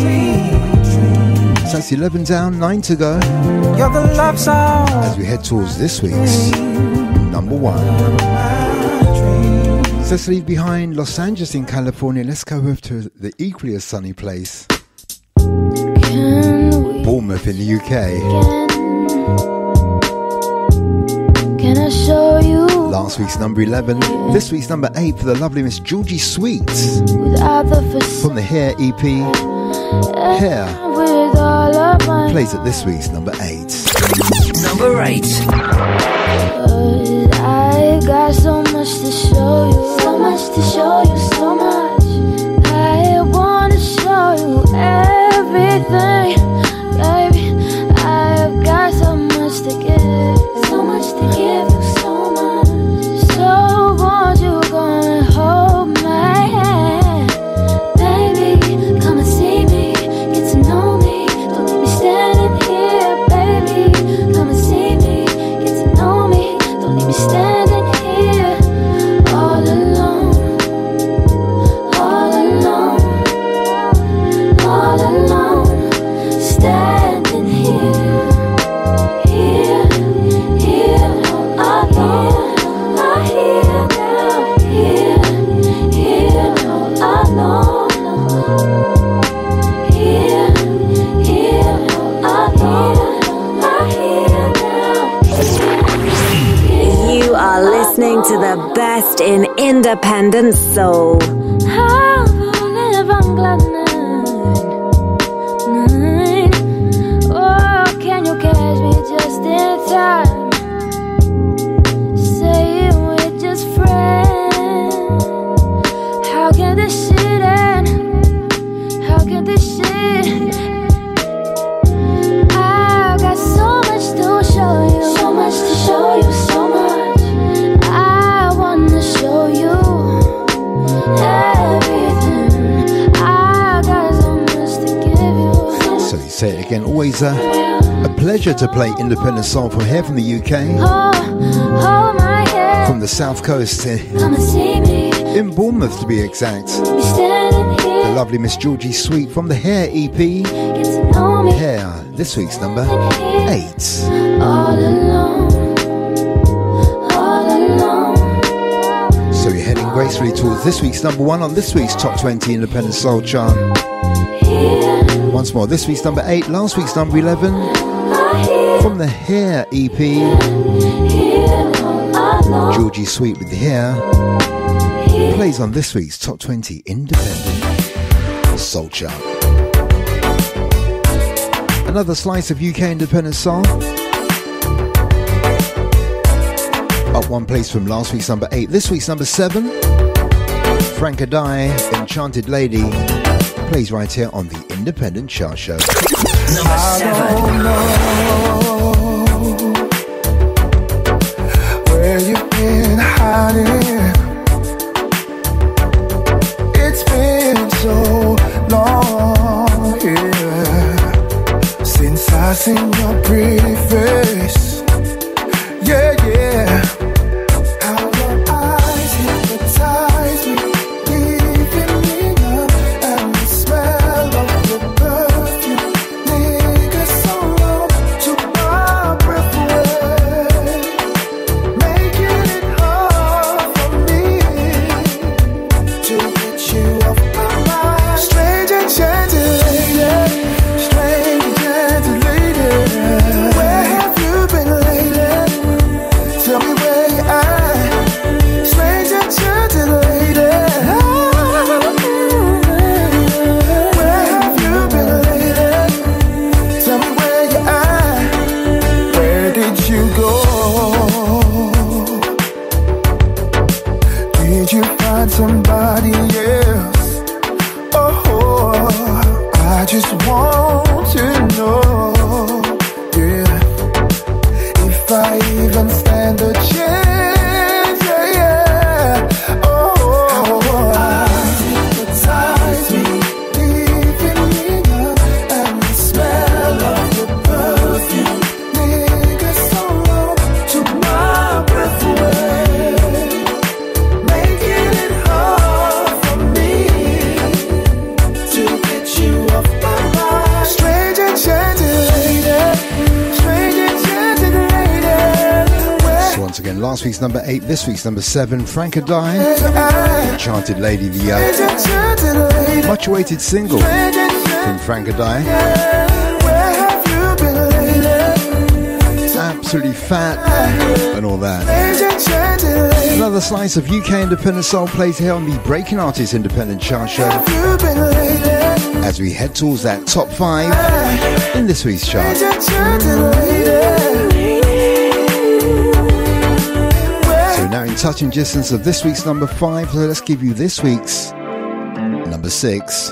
So that's 11 down, 9 to go. You're the love song. As we head towards this week's number 1. So let's leave behind Los Angeles in California. Let's go over to the equally as sunny place, Bournemouth in the UK. Can I show you? Last week's number 11. This week's number 8 for the lovely Miss Georgie Sweet. From the Hair EP. Hair plays at this week's number 8. Number 8. I got so much to show you, so much to show you, so much. I wanna show you everything, baby. I've got so much to give, so much to give you, so much. So won't you go and hold my hand, baby? Come and see me, get to know me. Don't leave me standing here, baby. Come and see me, get to know me. Don't leave me standing here all alone, all alone, all alone. Standing here, here, here, all alone. I hear now, here, here, all alone. Here, here, all alone. I hear now. You are listening to the best in independent soul. How live on cloud nine? Oh, can you catch me just in time? Saying we're just friends. How can this shit end? How can this shit? I've got so much to show you, so much to show you, so much. I wanna show you everything. I got so much to give you. So you say it again, always a pleasure to play independent soul from here from the UK. Hold my hand. From the south coast Come and see me. in Bournemouth to be exact. Be standing here. The lovely Miss Georgie Sweet from the Hair EP. Get to know me. Hair, this week's number 8. All alone. All alone. So you're heading gracefully towards this week's number 1 on this week's Top 20 Independent Soul chart. Once more, this week's number 8, last week's number 11 from the Hair EP. Georgie Sweet with the Hair plays on this week's Top 20 Independent Soul chart. Another slice of UK Independent Soul. Up one place from last week's number 8. This week's number 7. Frank Adai, Enchanted Lady. plays right here on the Independent Chart Show. Number 7. Where you've been hiding. It's been so long, yeah, since I seen your pretty face. Yeah, yeah. How your eyes hypnotize me, leaving me numb, and the smell of your perfume lingers so long, took my breath away, making it hard for me to get you off my mind. Strange enchanted lady, strange enchanted lady, where have you been lately? Tell me where you at, strange enchanted lady. Where have you been lately? Tell me where you at, where did you go? Did you find somebody else? Oh, I just want to know, yeah, if I even stand a chance, yeah, yeah. Oh, eyes hypnotize me, leaving me numb, and the smell of your perfume lingers so long, took my breath away, making it hard for me to get you off my mind. Strange enchanted lady, strange enchanted lady. So once again, last week's number 8, this week's number 7, Frankadai, Enchanted Lady, the much awaited single from Frankadai. Absolutely fat and all that. Another slice of UK independent soul plays here on the Breaking Artists Independent Chart Show as we head towards that top 5 in this week's chart. So now in touching distance of this week's number 5, so let's give you this week's number 6.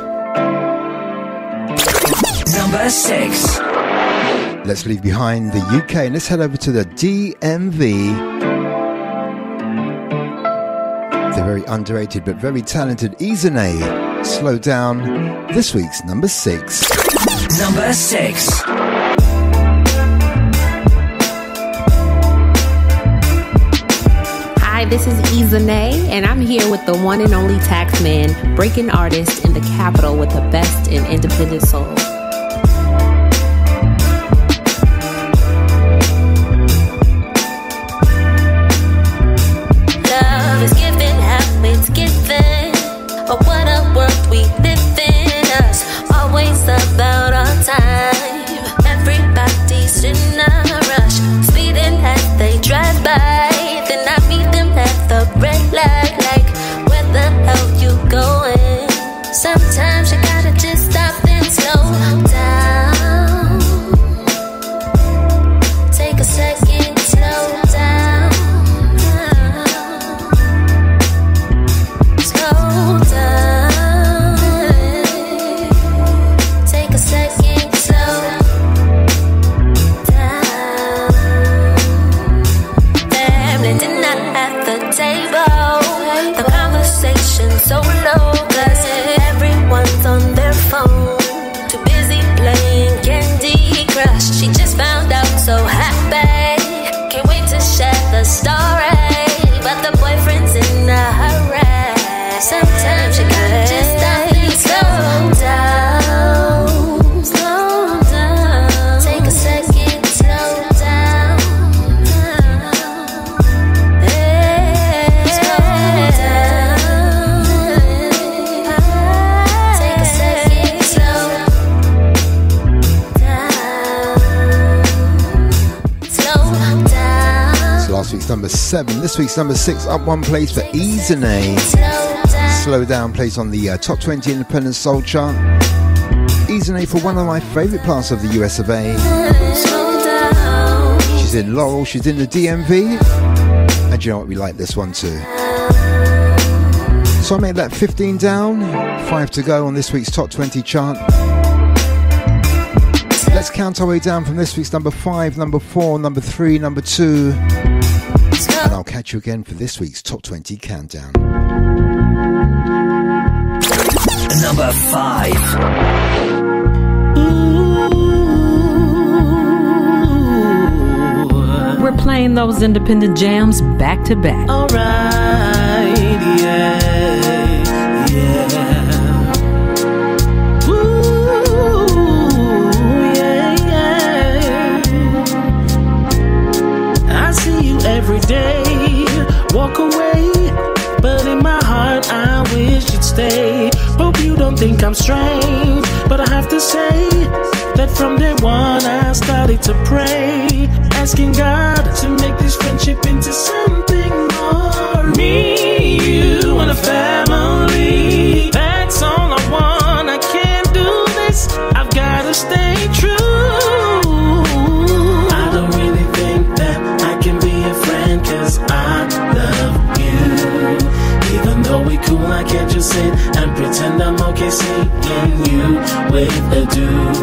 Number 6. Let's leave behind the UK and let's head over to the DMV. The very underrated but very talented Izane, Slow Down, this week's number 6. Number 6. Hi, this is Izane, and I'm here with the one and only Taxman, breaking artist in the capital with the best in independent soul. Love is given, how it's given, but what a world we live in. Us always about our time. Everybody's in a rush, speeding as they drive by. Then I meet them at the red light, like, where the hell you going? Sometimes you gotta just stop and slow down. Take a second, slow down. Slow down. Take a second, slow down. Family dinner at the table. The conversation's so low, 'cause everyone's on their phone, too busy playing Candy Crush. She just found out, so happy, can't wait to share the story, but the boyfriend's in a hurry. Sometimes you gotta just stop and slow down. Slow down. Take a second, slow down. Slow down. Take a second, slow down. Slow down. So last week's number 7, this week's number 6, up one place for Izane. Slow Down plays on the top 20 independent soul chart. Izane for one of my favourite parts of the US of A. She's in Laurel, she's in the DMV, and you know what, we like this one too. So I made that 15 down, 5 to go on this week's Top 20 chart. Let's count our way down from this week's number 5, number 4, number 3, number 2. And I'll catch you again for this week's Top 20 countdown. Number 5. We're playing those independent jams back to back. Alright, yeah. Every day, walk away, but in my heart I wish you'd stay. Hope you don't think I'm strange, but I have to say that from day one I started to pray, asking God to make this friendship into something more. Me, you, and a family, that's all I want. I can't do this, I've gotta stay true. I don't really think that I can be a friend, cause I love you. Even though we cool, I can't just sit and pretend I'm okay seeing you with a dude.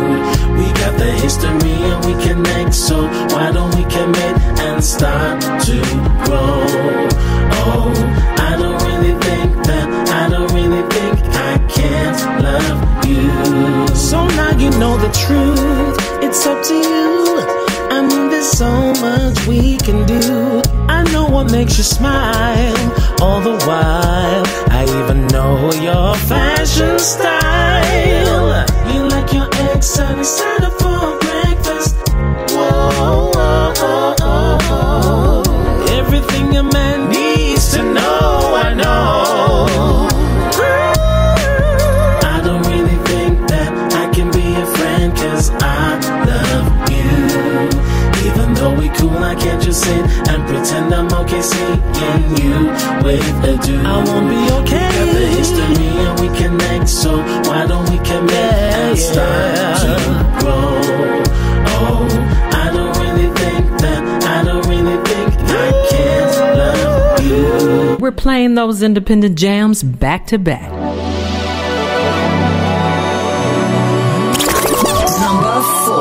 We got the history and we connect, so why don't we commit and start to grow? Oh, I don't really think I can't love you. So now you know the truth, it's up to you. I mean, there's so much we can do. I know what makes you smile all the while. I even know your fashion style. You like your eggs sunny side up for breakfast. Whoa, whoa, whoa, whoa, whoa. Everything a man needs to know, I know. I don't really think that I can be a friend, cause I love you. Even though we cool, I can't just sit and pretend I'm okay seeing you with a dude. I won't be okay. We got the history and we connect, so why don't we commit and start to grow? Oh, I don't really think I can't love you. We're playing those independent jams back to back. Number 4.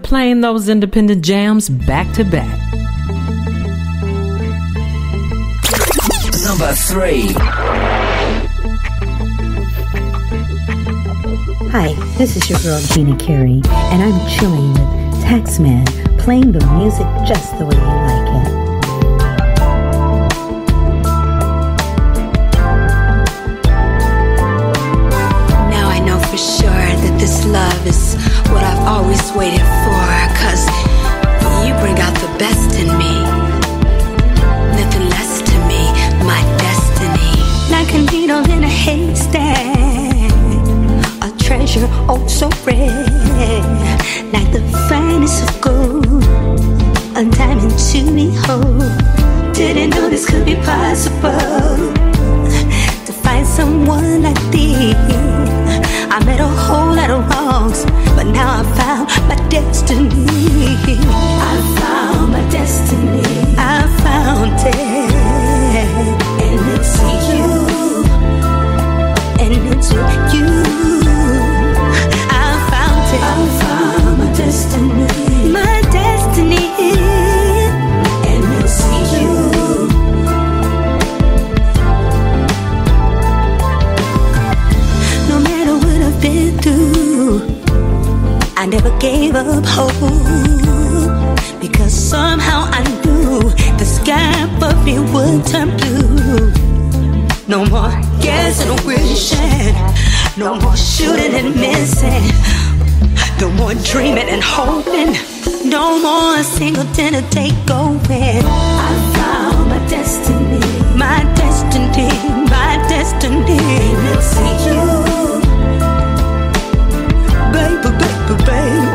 Playing those independent jams back to back. Number 3. Hi, this is your girl Gina Carey, and I'm chilling with Taxman, playing the music just the way you like it. Now I know for sure that this love is what I've always waited for, 'cause you bring out the best in me. Nothing less to me, my destiny. Like a needle in a haystack, a treasure oh so rare, like the finest of gold, a diamond to behold. Didn't know this could be possible, to find someone like this. I made a whole lot of wrongs, but now I found my destiny. I found my destiny. I found it, and it's you, and it's you. I found it. I found my destiny. My destiny, and it's you. No matter what I've been through, I never gave up hope, because somehow I knew the sky above me would turn blue. No more guessing or wishing, no more shooting and missing, no more dreaming and hoping, no more single dinner date going. I found my destiny, my destiny, my destiny. And it's you, baby, baby,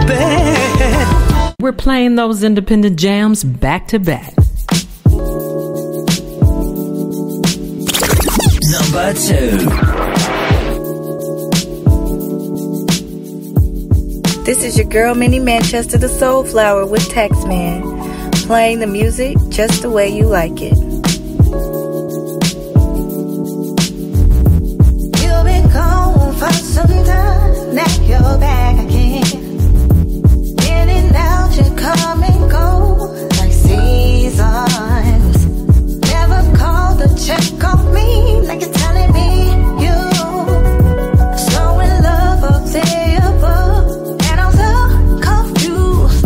baby. We're playing those independent jams back to back. Number 2. This is your girl Minnie Manchester, the Soulflower, with Taxman, playing the music just the way you like it. You've been gone for some time, now you're back again. In and out, you come and go like seasons. Never called to check on me like you're telling me you. So in love up there above, and I'm so confused.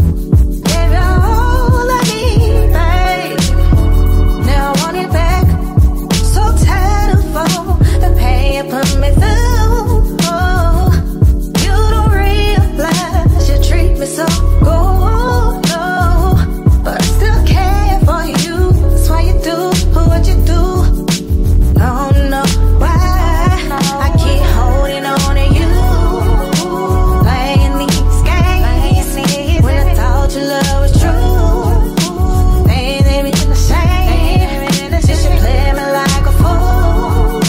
Gave you all I need, babe. Now I want it back. So tired of all the pain you put me through. Oh, you don't realize you treat me so good, no. But I still care for you. That's why you do what you do. Don't know why I keep holding on to you, playing these games when I thought your love was true. They ain't even the same. Just you play me like a fool,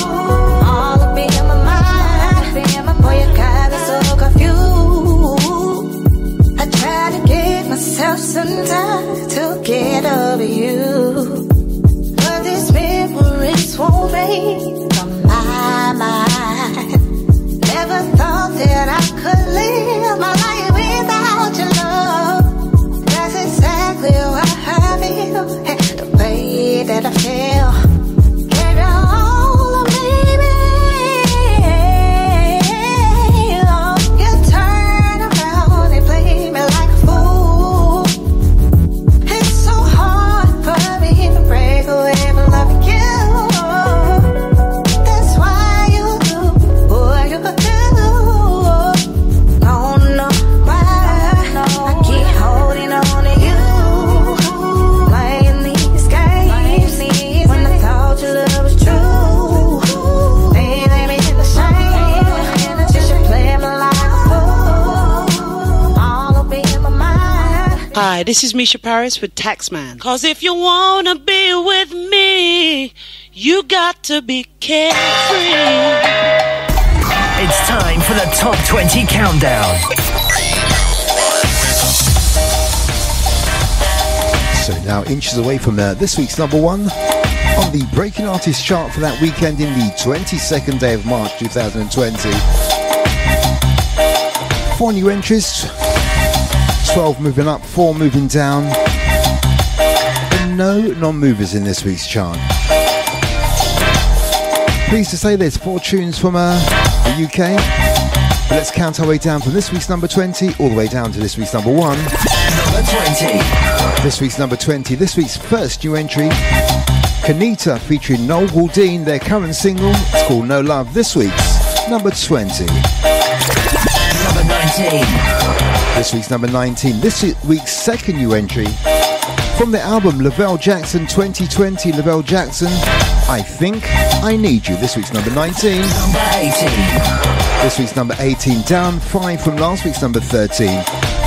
all up in my mind. Boy, you got me so confused. I try to give myself some time to get over you, but these memories won't fade from my mind. Never thought that I could live my life without your love. That's exactly what I feel, and the way that I feel. Gave you all of me, babe. You turn around and play me like a fool. It's so hard for me to break away from loving you. That's why you do what you do. Don't know why I keep holding on to you, playing these games when I thought your love was true. They ain't even the same. Just you play me like a fool, all up in my mind. Hi, this is Misha Paris with Taxman. 'Cause if you wanna be with me, you got to be carefree. It's time for the Top 20 Countdown. So now inches away from this week's number one on the Breaking Artist chart for that weekend in the 22nd day of March 2020. 4 new entries, 12 moving up, 4 moving down, and no non-movers in this week's chart. Pleased to say there's 4 tunes from the UK, But let's count our way down from this week's number 20 all the way down to this week's number 1. Number 20. This week's number 20, this week's first new entry, Kanita featuring Noel Goldine, their current single. It's called No Love. This week's number 20. Number 19. This week's number 19. This week's second new entry from the album Lavelle Jackson 2020. Lavelle Jackson, I Think I Need You. This week's number 19. Number 18. This week's number 18. Down 5 from last week's number 13.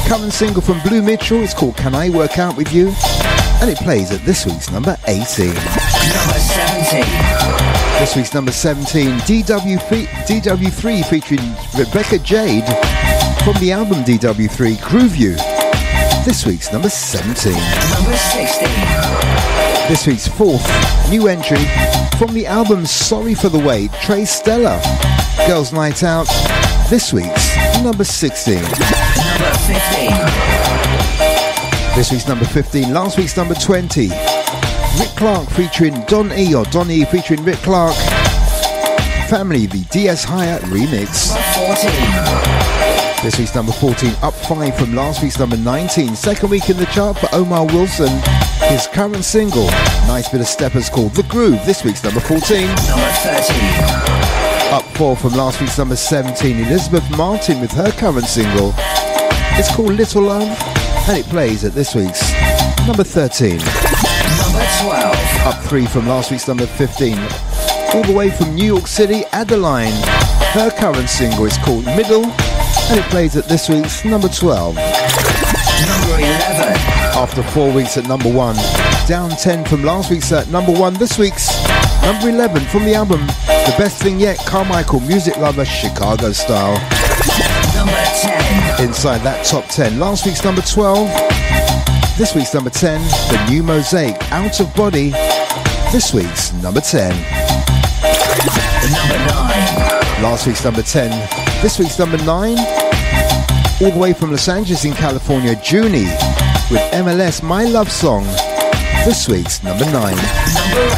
Current single from Blue Mitchell. It's called Can I Work Out With You? And it plays at this week's number 18. Number 17. This week's number 17, DW3 featuring Rebecca Jade from the album DW3, Groove You. This week's number 17. Number 16. This week's fourth new entry from the album Sorry for the Wait, Trey Stella, Girls Night Out. This week's number 16. Number 15. This week's number 15, last week's number 20. Rick Clark featuring Don E, or Don E featuring Rick Clark. Family, the DS Hyatt remix. 14. This week's number 14, up 5 from last week's number 19. Second week in the chart for Omar Wilson. His current single, nice bit of steppers called The Groove. This week's number 14. Number 13. Up 4 from last week's number 17. Elizabeth Martin with her current single. It's called Little Love, and it plays at this week's number 13. Number 12. Up 3 from last week's number 15. All the way from New York City, Adeline. Her current single is called Middle, and it plays at this week's number 12. Number 11. After 4 weeks at number 1. Down 10 from last week's at number 1. This week's number 11 from the album The Best Thing Yet, Carmichael, Music Lover, Chicago Style. Number 10. Inside that top 10. Last week's number 12. This week's number 10, The New Mosaic, Out of Body. This week's number 10. Number 9. Last week's number 10. This week's number 9. All the way from Los Angeles in California, Junie with MLS, My Love Song. This week's number 9. Number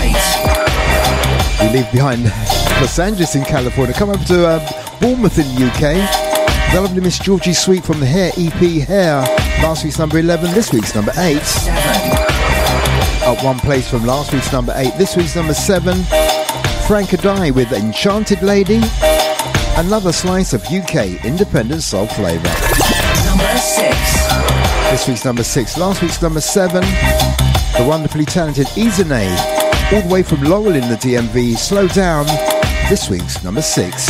8. We leave behind Los Angeles in California. Come over to Bournemouth in the UK. The lovely Miss Georgie Sweet from the Hair EP Hair. Last week's number 11, this week's number 8. 7. Up 1 place from last week's number 8, this week's number 7. Frank Adai with Enchanted Lady. Another slice of UK independent soul flavour. Number 6. This week's number 6, last week's number 7. The wonderfully talented Izane, all the way from Laurel in the DMV. Slow Down. This week's number 6.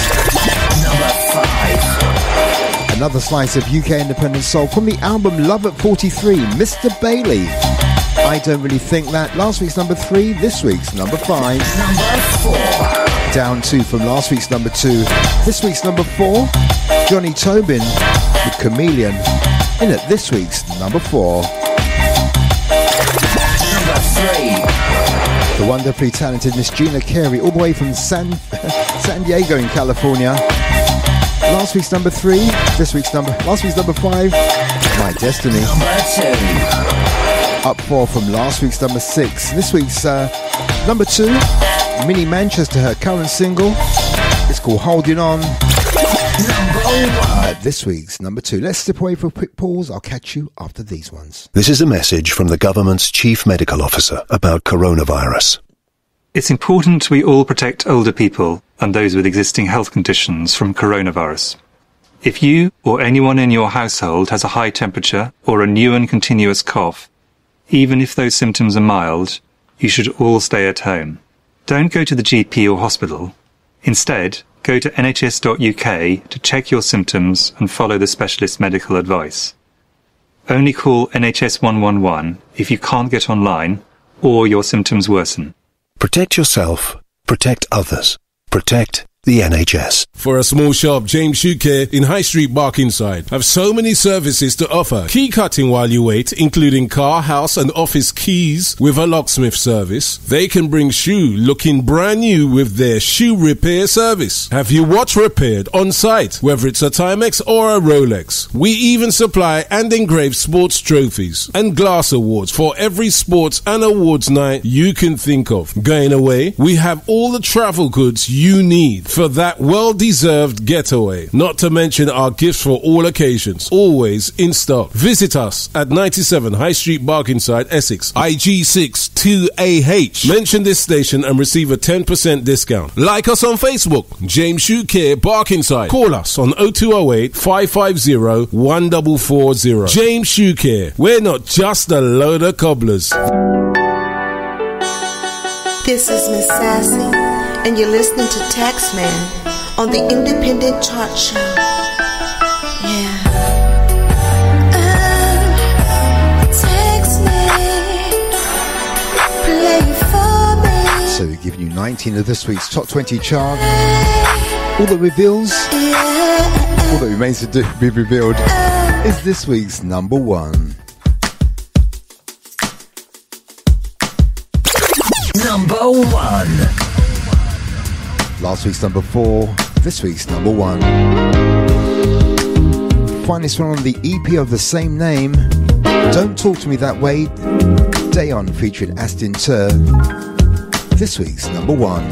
Number 5. Another slice of UK independent soul from the album Love at 43, Mr. Bailey. I Don't Really Think That. Last week's number 3, this week's number 5. Number 4. Down 2 from last week's number 2. This week's number 4, Johnny Tobin with Chameleon. In at this week's number 4. Number 3. The wonderfully talented Miss Gina Carey, all the way from San Diego in California. Last week's number 3, last week's number 5, My Destiny. Number 2. Up 4 from last week's number 6. This week's number 2, Minnie Manchester, her current single. It's called Holding On. Number 1. This week's number 2. Let's step away for a quick pause. I'll catch you after these ones. This is a message from the government's chief medical officer about coronavirus. It's important we all protect older people and those with existing health conditions from coronavirus. If you or anyone in your household has a high temperature or a new and continuous cough, even if those symptoms are mild, you should all stay at home. Don't go to the GP or hospital. Instead, go to nhs.uk to check your symptoms and follow the specialist medical advice. Only call NHS 111 if you can't get online or your symptoms worsen. Protect yourself, protect others, protect the NHS. For a small shop, James Shoe Care in High Street Barkingside have so many services to offer. Key cutting while you wait, including car, house and office keys with a locksmith service. They can bring shoe looking brand new with their shoe repair service. Have your watch repaired on site, whether it's a Timex or a Rolex. We even supply and engrave sports trophies and glass awards for every sports and awards night you can think of. Going away, we have all the travel goods you need. for that well-deserved getaway. Not to mention our gifts for all occasions, always in stock. Visit us at 97 High Street, Barkingside, Essex, IG6 2AH. Mention this station and receive a 10% discount. Like us on Facebook, James Shoe Care, Barkingside. Call us on 0208 550 1440. James Shoe Care. We're not just a load of cobblers. This is Miss Sassy, and you're listening to Taxman on the Independent Chart Show. Yeah. So we're giving you 19 of this week's Top 20 chart. All that reveals, all that remains to be revealed is this week's number one. Number one. Last week's number 4, this week's number 1. Find this one on the EP of the same name, Don't Talk to Me That Way, Day On featuring Aston Tur. This week's number 1.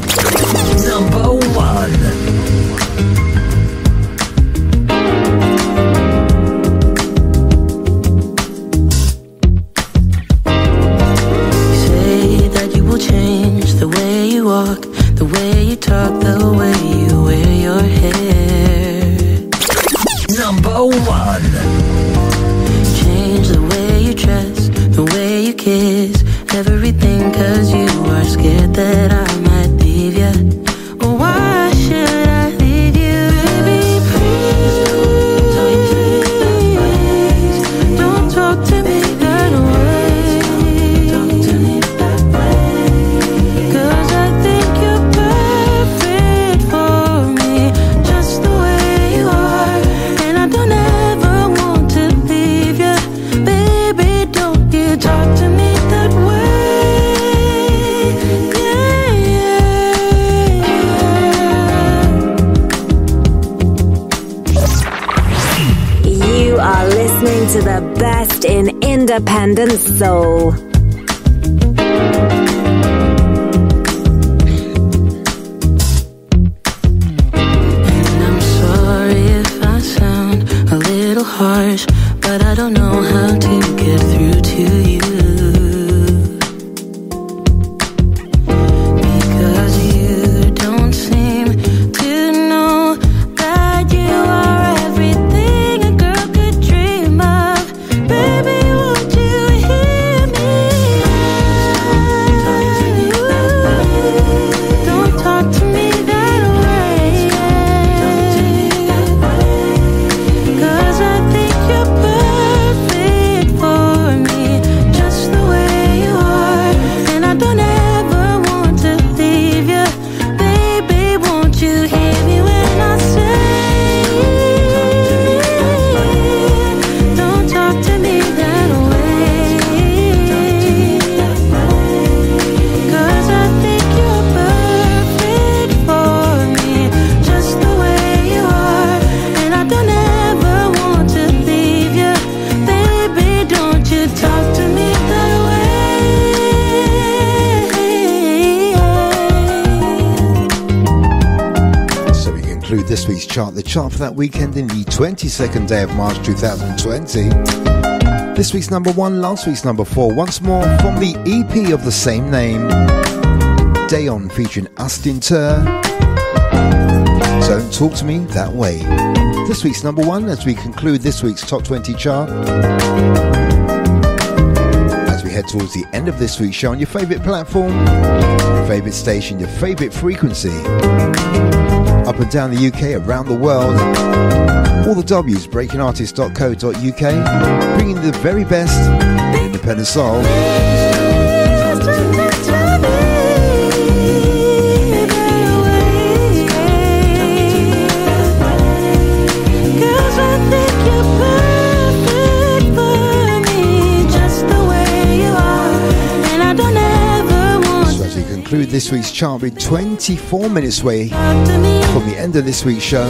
Number 1. Change the way you walk, the way you talk, the way you wear your hair. Number 1. Change the way you dress, the way you kiss, everything, 'cause you are scared that I might leave you. Well, why should I leave you? Baby, please don't talk to me that way. Talk to me that way. Yeah. You are listening to the best in independent soul. And I'm sorry if I sound a little harsh, but I don't know how to get through to you. Because you don't seem to know that you are everything a girl could dream of. Baby, won't you hear me? Don't talk to me that way. 'Cause I think you're perfect for me, just the way you are, and I don't ever want to leave you. Baby, won't you hear me when I say, don't talk to me that way. 'Cause I think you're perfect for me, just the way you are, and I don't ever want to leave you. Baby, don't you talk to me that way. So we conclude this week's chart, the chart for that weekend in the 22nd day of March 2020. This week's number 1, last week's number 4, once more from the EP of the same name, Day On featuring Aston Tur. Don't Talk to Me That Way. This week's number 1 as we conclude this week's Top 20 chart. As we head towards the end of this week's show on your favourite platform, your favourite station, your favourite frequency. Up and down the UK, around the world. All the W's, breakingartist.co.uk, bringing the very best in independent soul. Conclude this week's chart with 24 minutes away from the end of this week's show.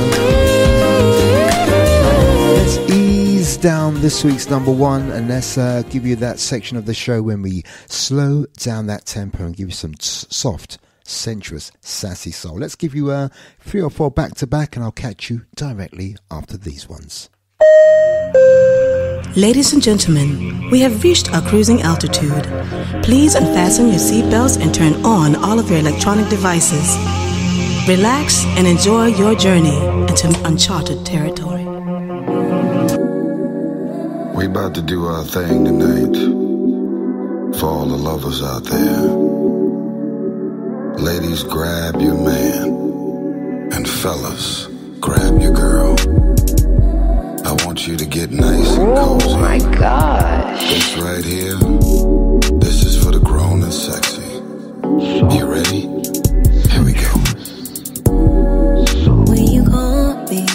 Let's ease down this week's number 1 and let's give you that section of the show when we slow down that tempo and give you some soft sensuous, sassy soul. Let's give you 3 or 4 back-to-back, and I'll catch you directly after these ones. Ladies and gentlemen, we have reached our cruising altitude. Please unfasten your seatbelts and turn on all of your electronic devices. Relax and enjoy your journey into uncharted territory. We about to do our thing tonight. For all the lovers out there. Ladies, grab your man. And fellas, grab your girl. I want you to get nice and cozy. Oh my gosh. This right here, this is for the grown and sexy. You ready? Here we go. When you call me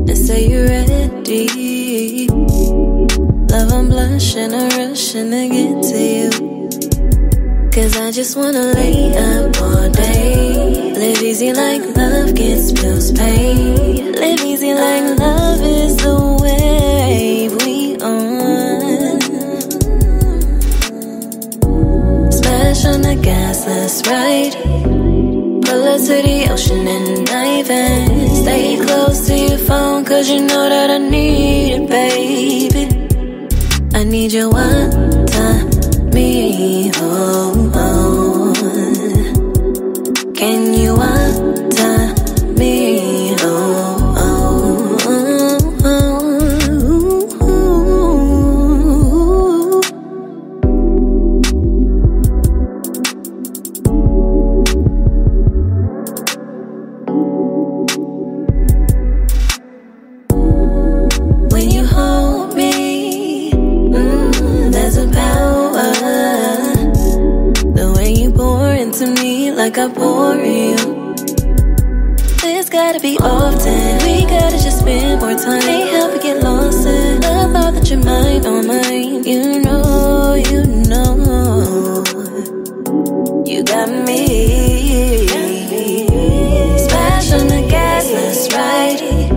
and say you're ready, love, I'm blushing, I'm rushing to get to you. Cause I just wanna lay up all day. Live easy like love gets bills paid. Live easy like love is the wave we on. Smash on the gas, let's ride. Pull up to the ocean and dive in. Stay close to your phone cause you know that I need it, baby. I need you one time, me, oh, oh. Can you one time, me, oh, oh, oh, oh, oh. When you hold me, there's a power. The way you pour into me like I pour in you. This gotta be often. We gotta just spend more time. Ain't help it get lost in the thought that you're mine, all mine. You know, you got me. Smash on the gas, let's ride it.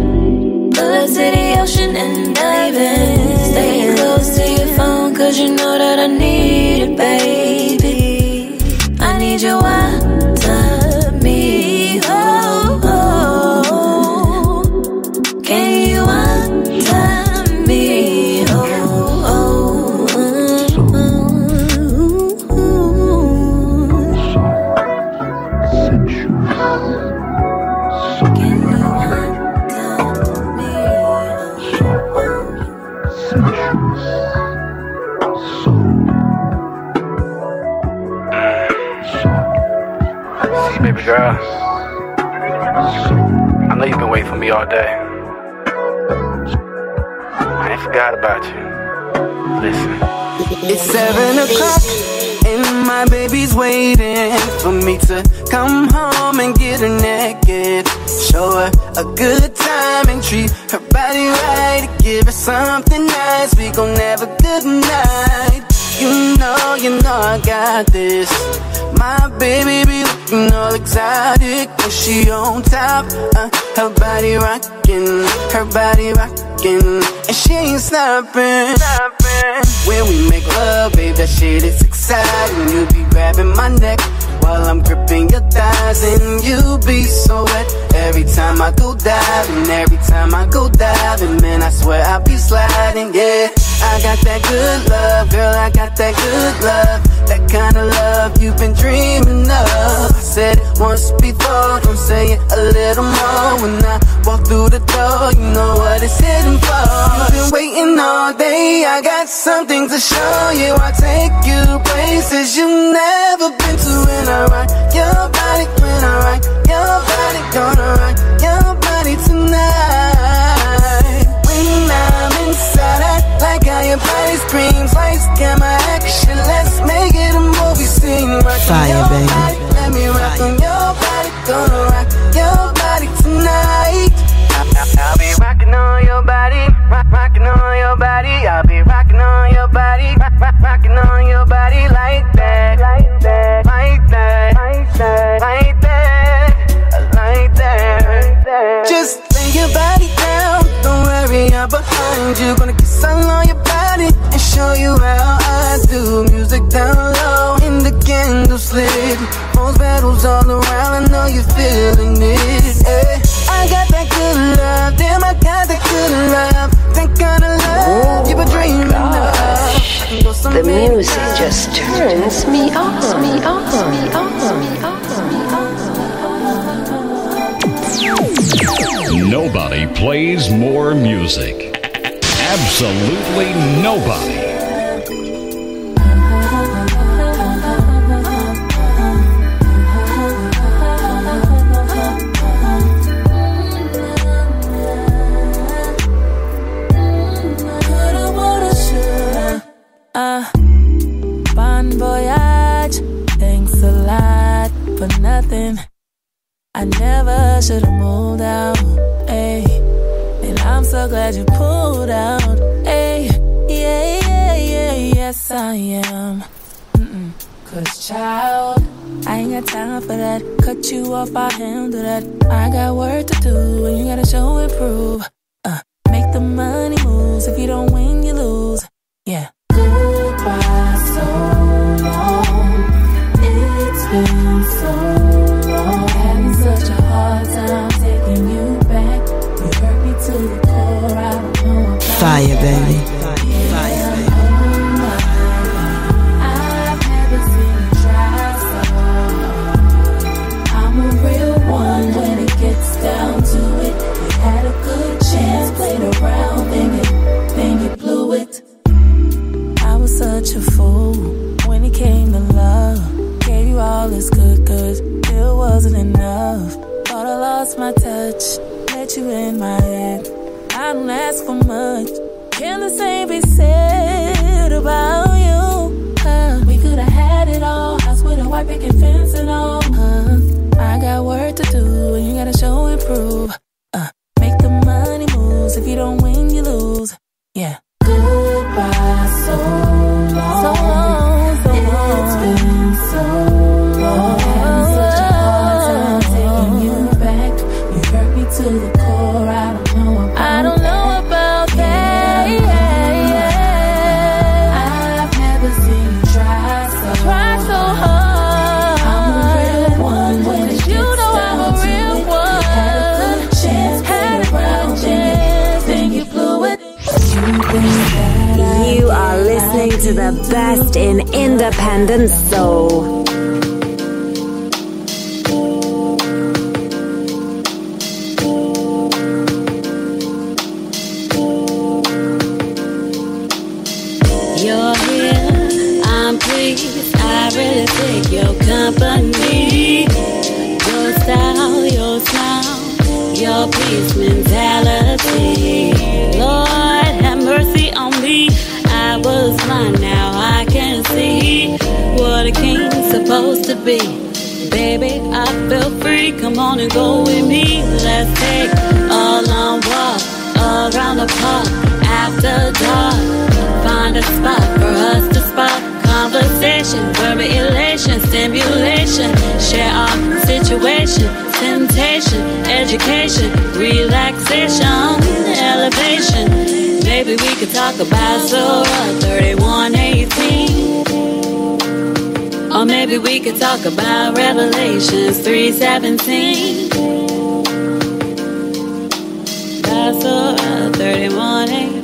Pull up to the ocean and dive in. Stay close to your phone cause you know that I need it, baby. I need you one time, me, oh, oh. Can you one time, me, oh, oh, oh, oh. Can you one time, me, See, baby girl, I know you've been waiting for me all day. I ain't forgot about you. Listen. It's 7 o'clock and my baby's waiting for me to come home and get her naked. Show her a good time and treat her body right. Give her something nice, we gon' have a good night. You know I got this. My baby be looking all exotic when she on top. Her body rockin', and she ain't stopping. When we make love, babe, that shit is exciting. You be grabbing my neck while I'm gripping your thighs, and you be so wet every time I go diving. Every time I go diving, man, I swear I be sliding, yeah. I got that good love, girl, I got that good love. That kind of love you've been dreaming of. I said it once before, don't say it a little more. When I walk through the door, you know what it's hitting for. You've been waiting all day, I got something to show you. I'll take you places you've never been to. When I rock your body, when I rock your body, gonna rock your body tonight. When I'm inside, I like how your body screams. Lights, camera, action, let's make it a movie scene. Fire, baby. Let me rock on your body, gonna rock your body tonight. I'll be rocking on your body, rocking on your body. I'll be rocking on your body, rocking on your body like that, like that, like that, like that, like that, like that. Just lay your body down, don't worry, I'm behind you. Gonna kiss all on your body and show you how I do. Music down low in the candle slit. music just turns me on. Nobody plays more music. Absolutely nobody. Bon voyage, thanks a lot for nothing. I never should've moved out, ayy. And I'm so glad you pulled out, ayy. Yes I am. Cause child, I ain't got time for that. Cut you off, I handle that. I got work to do and you gotta show and prove. Make the money moves, if you don't win, you lose. Yeah. Goodbye, so long. It's been so long. Having such a hard time taking you back. You hurt me to the core. I don't know about Fire, baby. Fire, baby. I've never seen you try so hard. I'm a real one when it gets down to it. You had a good chance, played around, then you blew it. I was such a fool when it came to love. Gave you all this good, still wasn't enough. Thought I lost my touch, let you in my head. I don't ask for much. Can the same be said about you? We could've had it all, house with a white picket fence and all. I got work to do and you gotta show and prove. Make the money moves, if you don't win, you lose. Yeah. Goodbye, so long. So long, so long. It's been so long. Having such a hard time taking you back. You hurt me to the core. I don't know about that. I've never seen you try so hard. I'm a real one when it gets down to it. You had a good chance, then you blew it. You are listening to the best in independent soul. You're here, I'm pleased. I really take your company. Your style, your smile, your peace mentality. Lord, have mercy on me. I was blind, now I can see what a king's supposed to be. Baby, I feel free. Come on and go with me. Let's take a long walk around the park after dark. Find a spot for us to spark conversation, verbal elation, stimulation. Share our situation, temptation, education, relaxation, elevation. Maybe we could talk about Surah 31:18. Or maybe we could talk about Revelations 3:17. About Surah 31:18.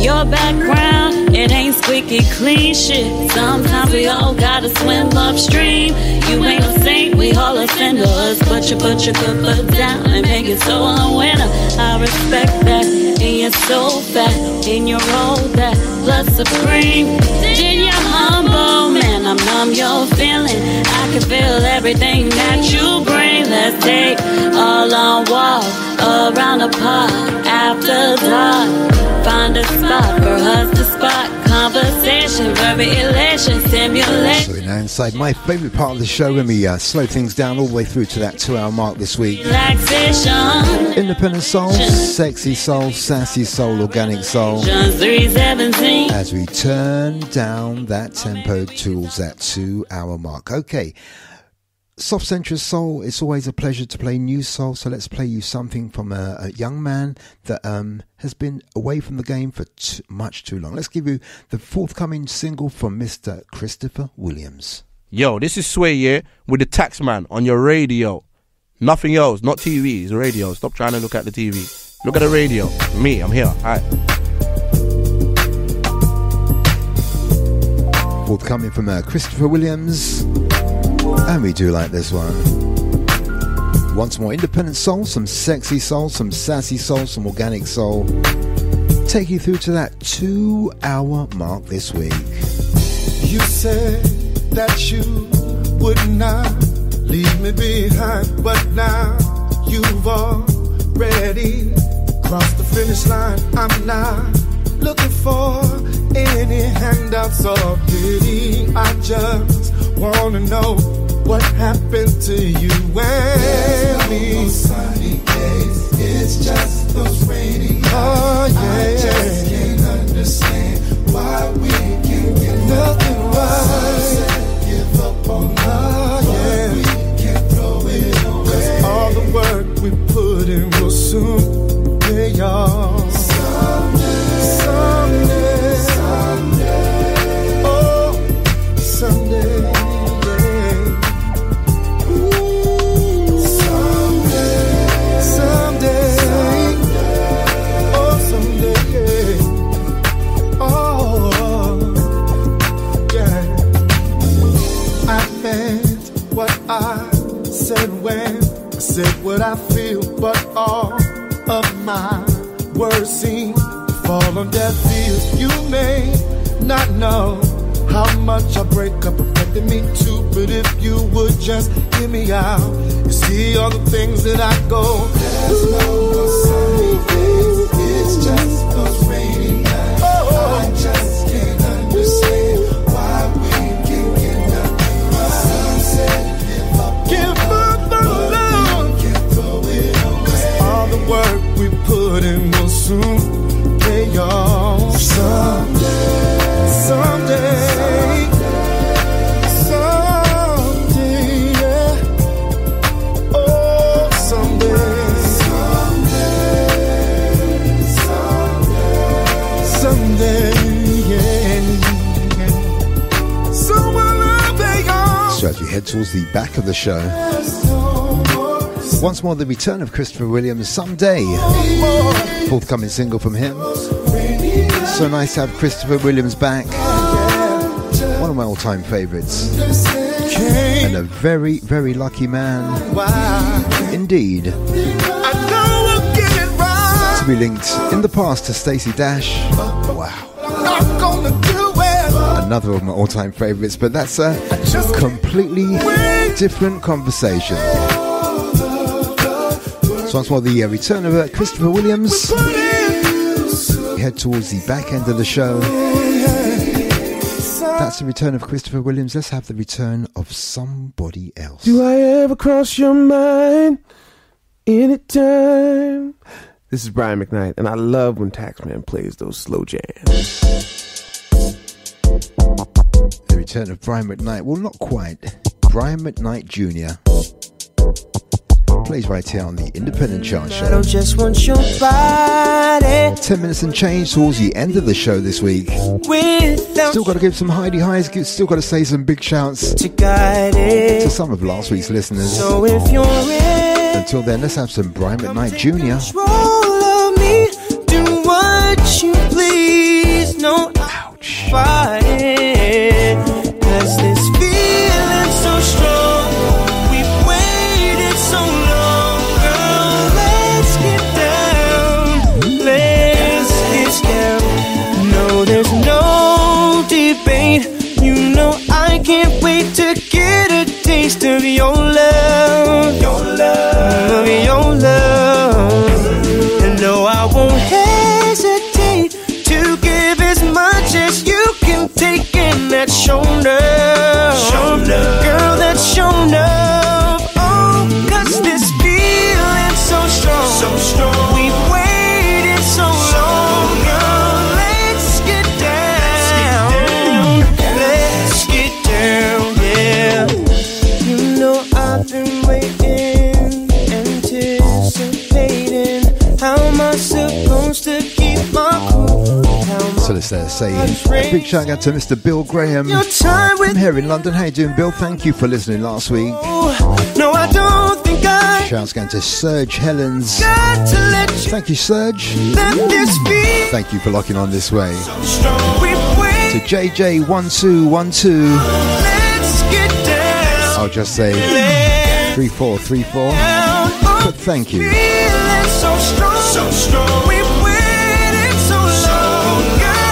Your background, it ain't squeaky clean shit. Sometimes we all gotta swim upstream. You ain't a saint, we all offenders. But you put your good foot down and make it so a winner. I respect that. And you're so fat in your role, that blood supreme. Then you're humble, man, I'm numb, you're feeling. I can feel everything that you bring. Let's take a long walk around the park after dark. Find a spot for us to spark conversation, verbal elation, stimulation. So now inside my favourite part of the show when we slow things down all the way through to that 2-hour mark this week. Relaxation. Independent soul, sexy soul, sassy soul, organic soul. 3:17. As we turn down that tempo towards that 2-hour mark. Okay. Soft Centrist Soul, it's always a pleasure to play new soul, so let's play you something from a young man that has been away from the game for much too long. Let's give you the forthcoming single from Mr. Christopher Williams. Yo, this is Sway, yeah, with the Taxman on your radio. Nothing else, not TV, it's radio. Stop trying to look at the TV. Look at the radio. Me, I'm here. Hi. Forthcoming from Christopher Williams. And we do like this one. Once more independent soul, some sexy soul, some sassy soul, some organic soul. Take you through to that 2-hour mark this week. You said that you would not leave me behind, but now you've already crossed the finish line. I'm not looking for any handouts or pity. I just wanna know what happened to you and me. No sunny days, it's just those rainy nights. Oh yeah, I just can't understand why we can't get nothing right. Give up on love, but we can't throw it away. 'Cause all the work we put in will soon pay off. Someday, someday, someday. Oh, someday. Said what I feel, but all of my words seem to fall on deaf ears. You may not know how much I break up affected me too, but if you would just hear me out, you see all the things that I go. There's no sunny days, it's just those rainy nights. Oh. I just can't understand why we can't get nothing right. Some said give up on love. The work we put in will soon pay off. Someday, someday, someday, yeah. Oh, someday, someday, someday, yeah. So will pay off. So as we head towards the back of the show, once more, the return of Christopher Williams, Someday. Forthcoming single from him. So nice to have Christopher Williams back. One of my all-time favourites. And a very, very lucky man. Indeed. To be linked in the past to Stacey Dash. Wow. Another of my all-time favourites, but that's a completely different conversation. So once more, the return of Christopher Williams. We head towards the back end of the show. That's the return of Christopher Williams. Let's have the return of somebody else. Do I ever cross your mind anytime? This is Brian McKnight, and I love when Taxman plays those slow jams. The return of Brian McKnight. Well, not quite. Brian McKnight Jr. plays right here on the Independent Chart Show. I don't just want your body. 10 minutes and change towards the end of the show this week. Still got to give some Heidi highs. Still got to say some big shouts to some of last week's listeners. So if you're in, until then, let's have some Brian McKnight Jr. Of me, do what you please. No, ouch. Cause this feeling so strong. We've waited so long, girl. Let's get down. Let's get down. No, there's no debate. You know I can't wait to get a taste of your love. Your love. Your love. And no, I won't hesitate to give as much as you can take in that shoulder. Girl, that shoulder. Oh, cause this feeling so strong. So strong. We've waited so long. Girl, let's get down. Let's get down, yeah. You know I've been waiting, anticipating. How am I supposed to keep my cool? So let's say a big shout out to Mr. Bill Graham from here in London. How you doing, Bill? Thank you for listening last week. No, I don't think I. Shouts going to Serge Helens. Thank you, Serge. Thank you for locking on this way. To JJ1212. I'll just say 3434. But thank you.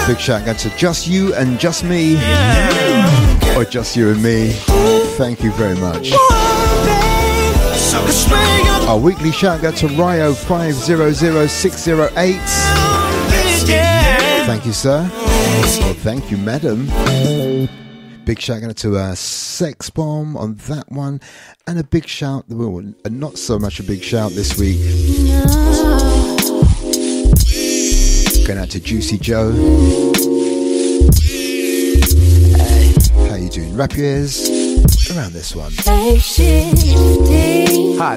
Big shout out to Just You and Just Me. Or Just You and Me. Thank you very much. Our weekly shout out to Rio 500608. Thank you, sir. Well, thank you, madam. Big shout out to Sex Bomb on that one. And a big shout, well, not so much a big shout this week. Going out to Juicy Joe. How you doing? Wrap your ears around this one. Hi,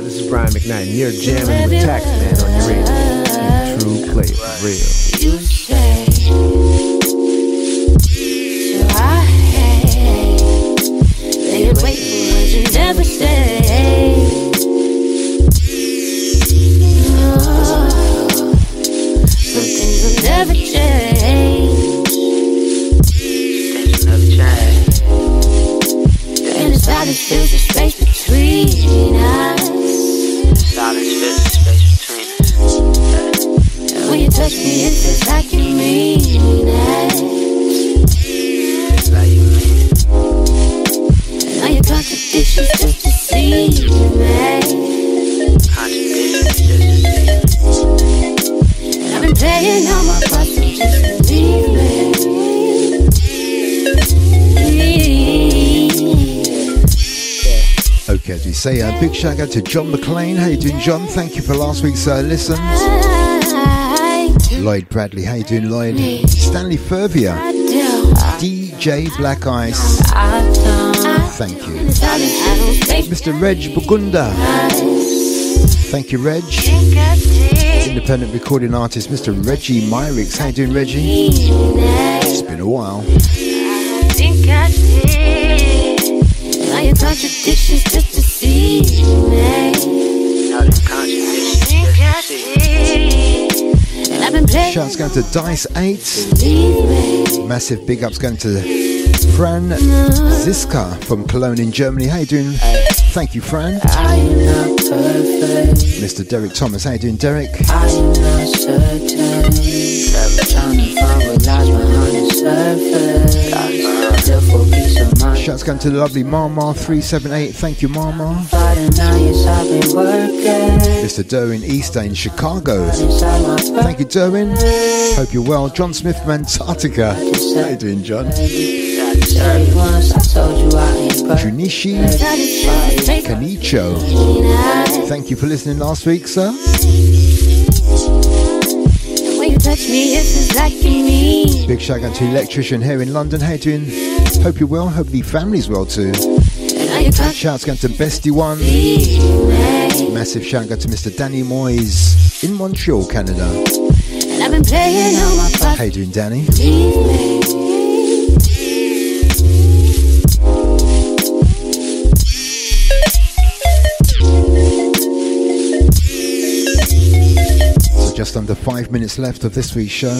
this is Brian McKnight, and you're jamming with Taxman on your radio. True play for real. You say, so I hate that you wait for what you never say. No, some things will never change. And the silence fills the space between us. Silence fills the space between us. And when you touch me, it feels like you mean it. Like you mean it. And all your contradictions just deceive me. Contradictions just deceive me. And I've been playing all my parts, so just believe me. Okay, as we say, a big shout out to John McLean. How you doing, John? Thank you for last week's listens. Lloyd Bradley, how you doing, Lloyd? Stanley Furvier, DJ Black Ice, thank you. Mr. Reg Bugunda, thank you, Reg. Independent recording artist, Mr. Reggie Myrix, how you doing, Reggie? It's been a while. All your contradictions just deceive me. Shouts going to Dice 8. Massive big ups going to Fran Ziska from Cologne in Germany. How you doing? Thank you, Fran. Mr. Derek Thomas, how you doing, Derek? Shouts going to the lovely Mama 378. Thank you, Mama. Mr. Derwin Easter in Chicago. Thank you, Derwin. Hope you're well. John Smith from Antarctica. How you doing, John? Junichi Kanicho. Thank you for listening last week, sir. Big shout out to Electrician here in London. How you doing? Hope you're well. Hope the family's well too. Shouts going to Bestie One. Massive shout out to Mr. Danny Moyes in Montreal, Canada. How you doing, Danny? Just under 5 minutes left of this week's show.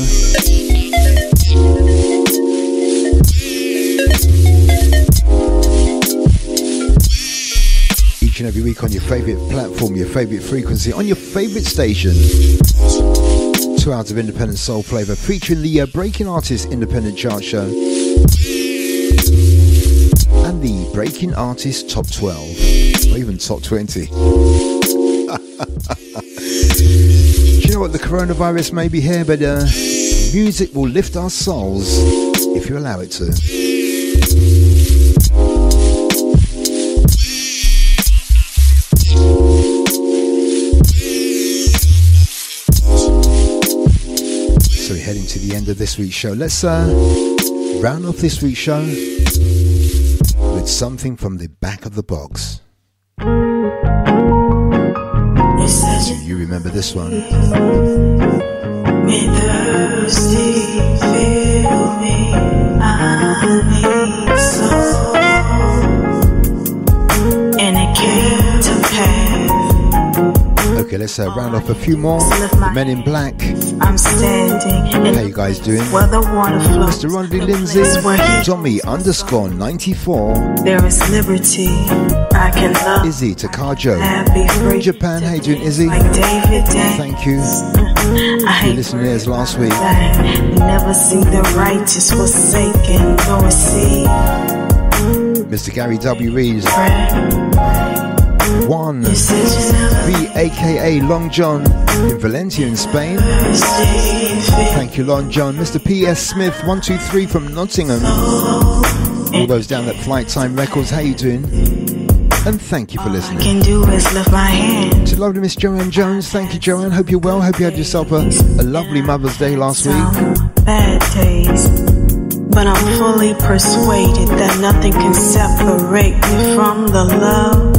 Each and every week on your favourite platform, your favourite frequency, on your favourite station. 2 hours of independent soul flavour featuring the Breaking Artists Independent Chart Show. And the Breaking Artists Top 12. Or even Top 20. You know what, the coronavirus may be here, but music will lift our souls if you allow it to. So we're heading to the end of this week's show. Let's round off this week's show with something from the back of the box. You remember this one? Me thirsty, feel me, I need some, and it came to pass. Okay, let's round off a few more. The Men in Black. I'm standing. How you guys doing? Where the water flows. Mr. Rodney Lindsay. Tommy_94. There is liberty. I can love. Izzy Takajo. Happy free. Japan. How you doing, Izzy? Like David Day. Thank you. I You listened to this last week. never seen the righteous forsaken, nor see. Mr. Gary W. Reeves. One V aka Long John in Valencia in Spain. Thank you, Long John. Mr. P.S. Smith 123 from Nottingham. All those down at Flight Time Records, how you doing? And thank you for listening. All I can do is lift my hand. To lovely Miss Joanne Jones. Thank you, Joanne. Hope you're well. Hope you had yourself a lovely Mother's Day last week. Bad days, but I'm fully persuaded that nothing can separate me from the love.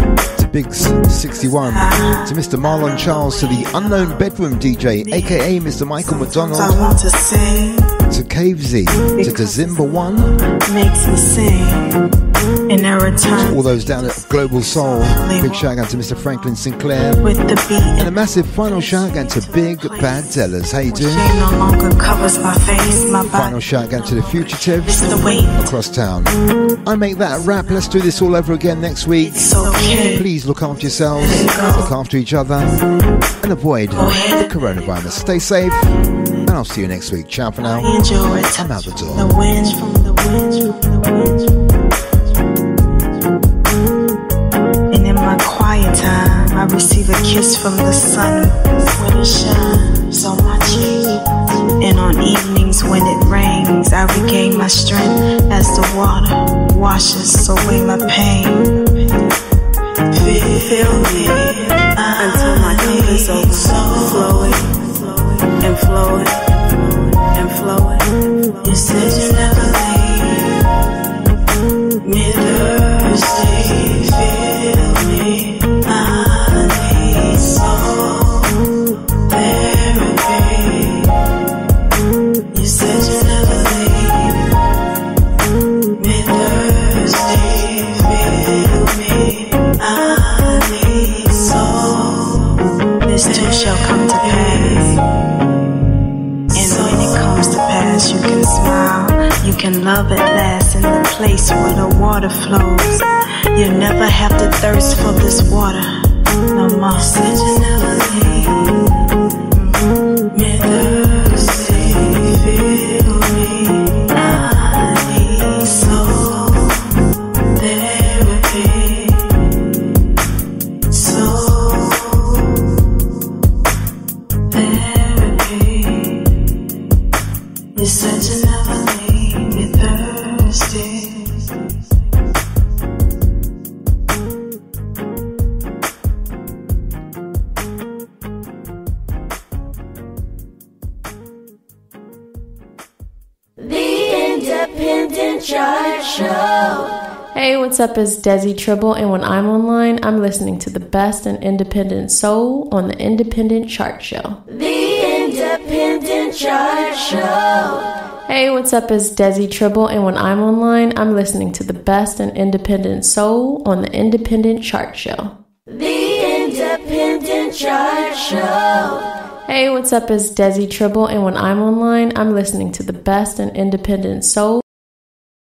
Big 61 to Mr. Marlon Charles, to the Unknown Bedroom DJ aka Mr. Michael McDonald, I want to sing to Cavesy, to Kazimba One, makes me sing. And I return all those down at Global Soul. Big shout out to Mr. Franklin Sinclair with the beat, and a massive final shout out to Big Bad Dellas. How you doing? Shame no longer covers my face, my body. Final shout out to the Fugitives across town. I make that a wrap. Let's do this all over again next week. Okay. Please look after yourselves, look after each other, and avoid the coronavirus. Stay safe, and I'll see you next week. Ciao for now. I'm out the door. The wind from the wind from the wind. And in my quiet time, I receive a kiss from the sun when it shines on my cheek. And on evenings when it rains, I regain my strength as the water washes away my pain. Feel me until my cup is overflowing and flowing and flowing. You said you never leave me thirsty. Feel me, I need soul therapy. You said you never leave me thirsty. Feel me, I need soul. This too shall come to pass. And when it comes to pass, you can smile, you can love at last in the place where the water flows. You never have to thirst for this water no more. Said you never leave me thirsty. Feel me, I need soul therapy. Soul therapy. You said you never leave me thirsty. The Independent Chart Show. Hey, what's up? It's Desi Tribble, and when I'm online, I'm listening to the best in independent soul on the Independent Chart Show. The Independent Chart Show. Hey, what's up? It's Desi Tribble, and when I'm online, I'm listening to the best in independent soul on the Independent Chart Show. The Independent Chart Show. Hey, what's up? It's Desi Tribble, and when I'm online, I'm listening to the best in independent soul.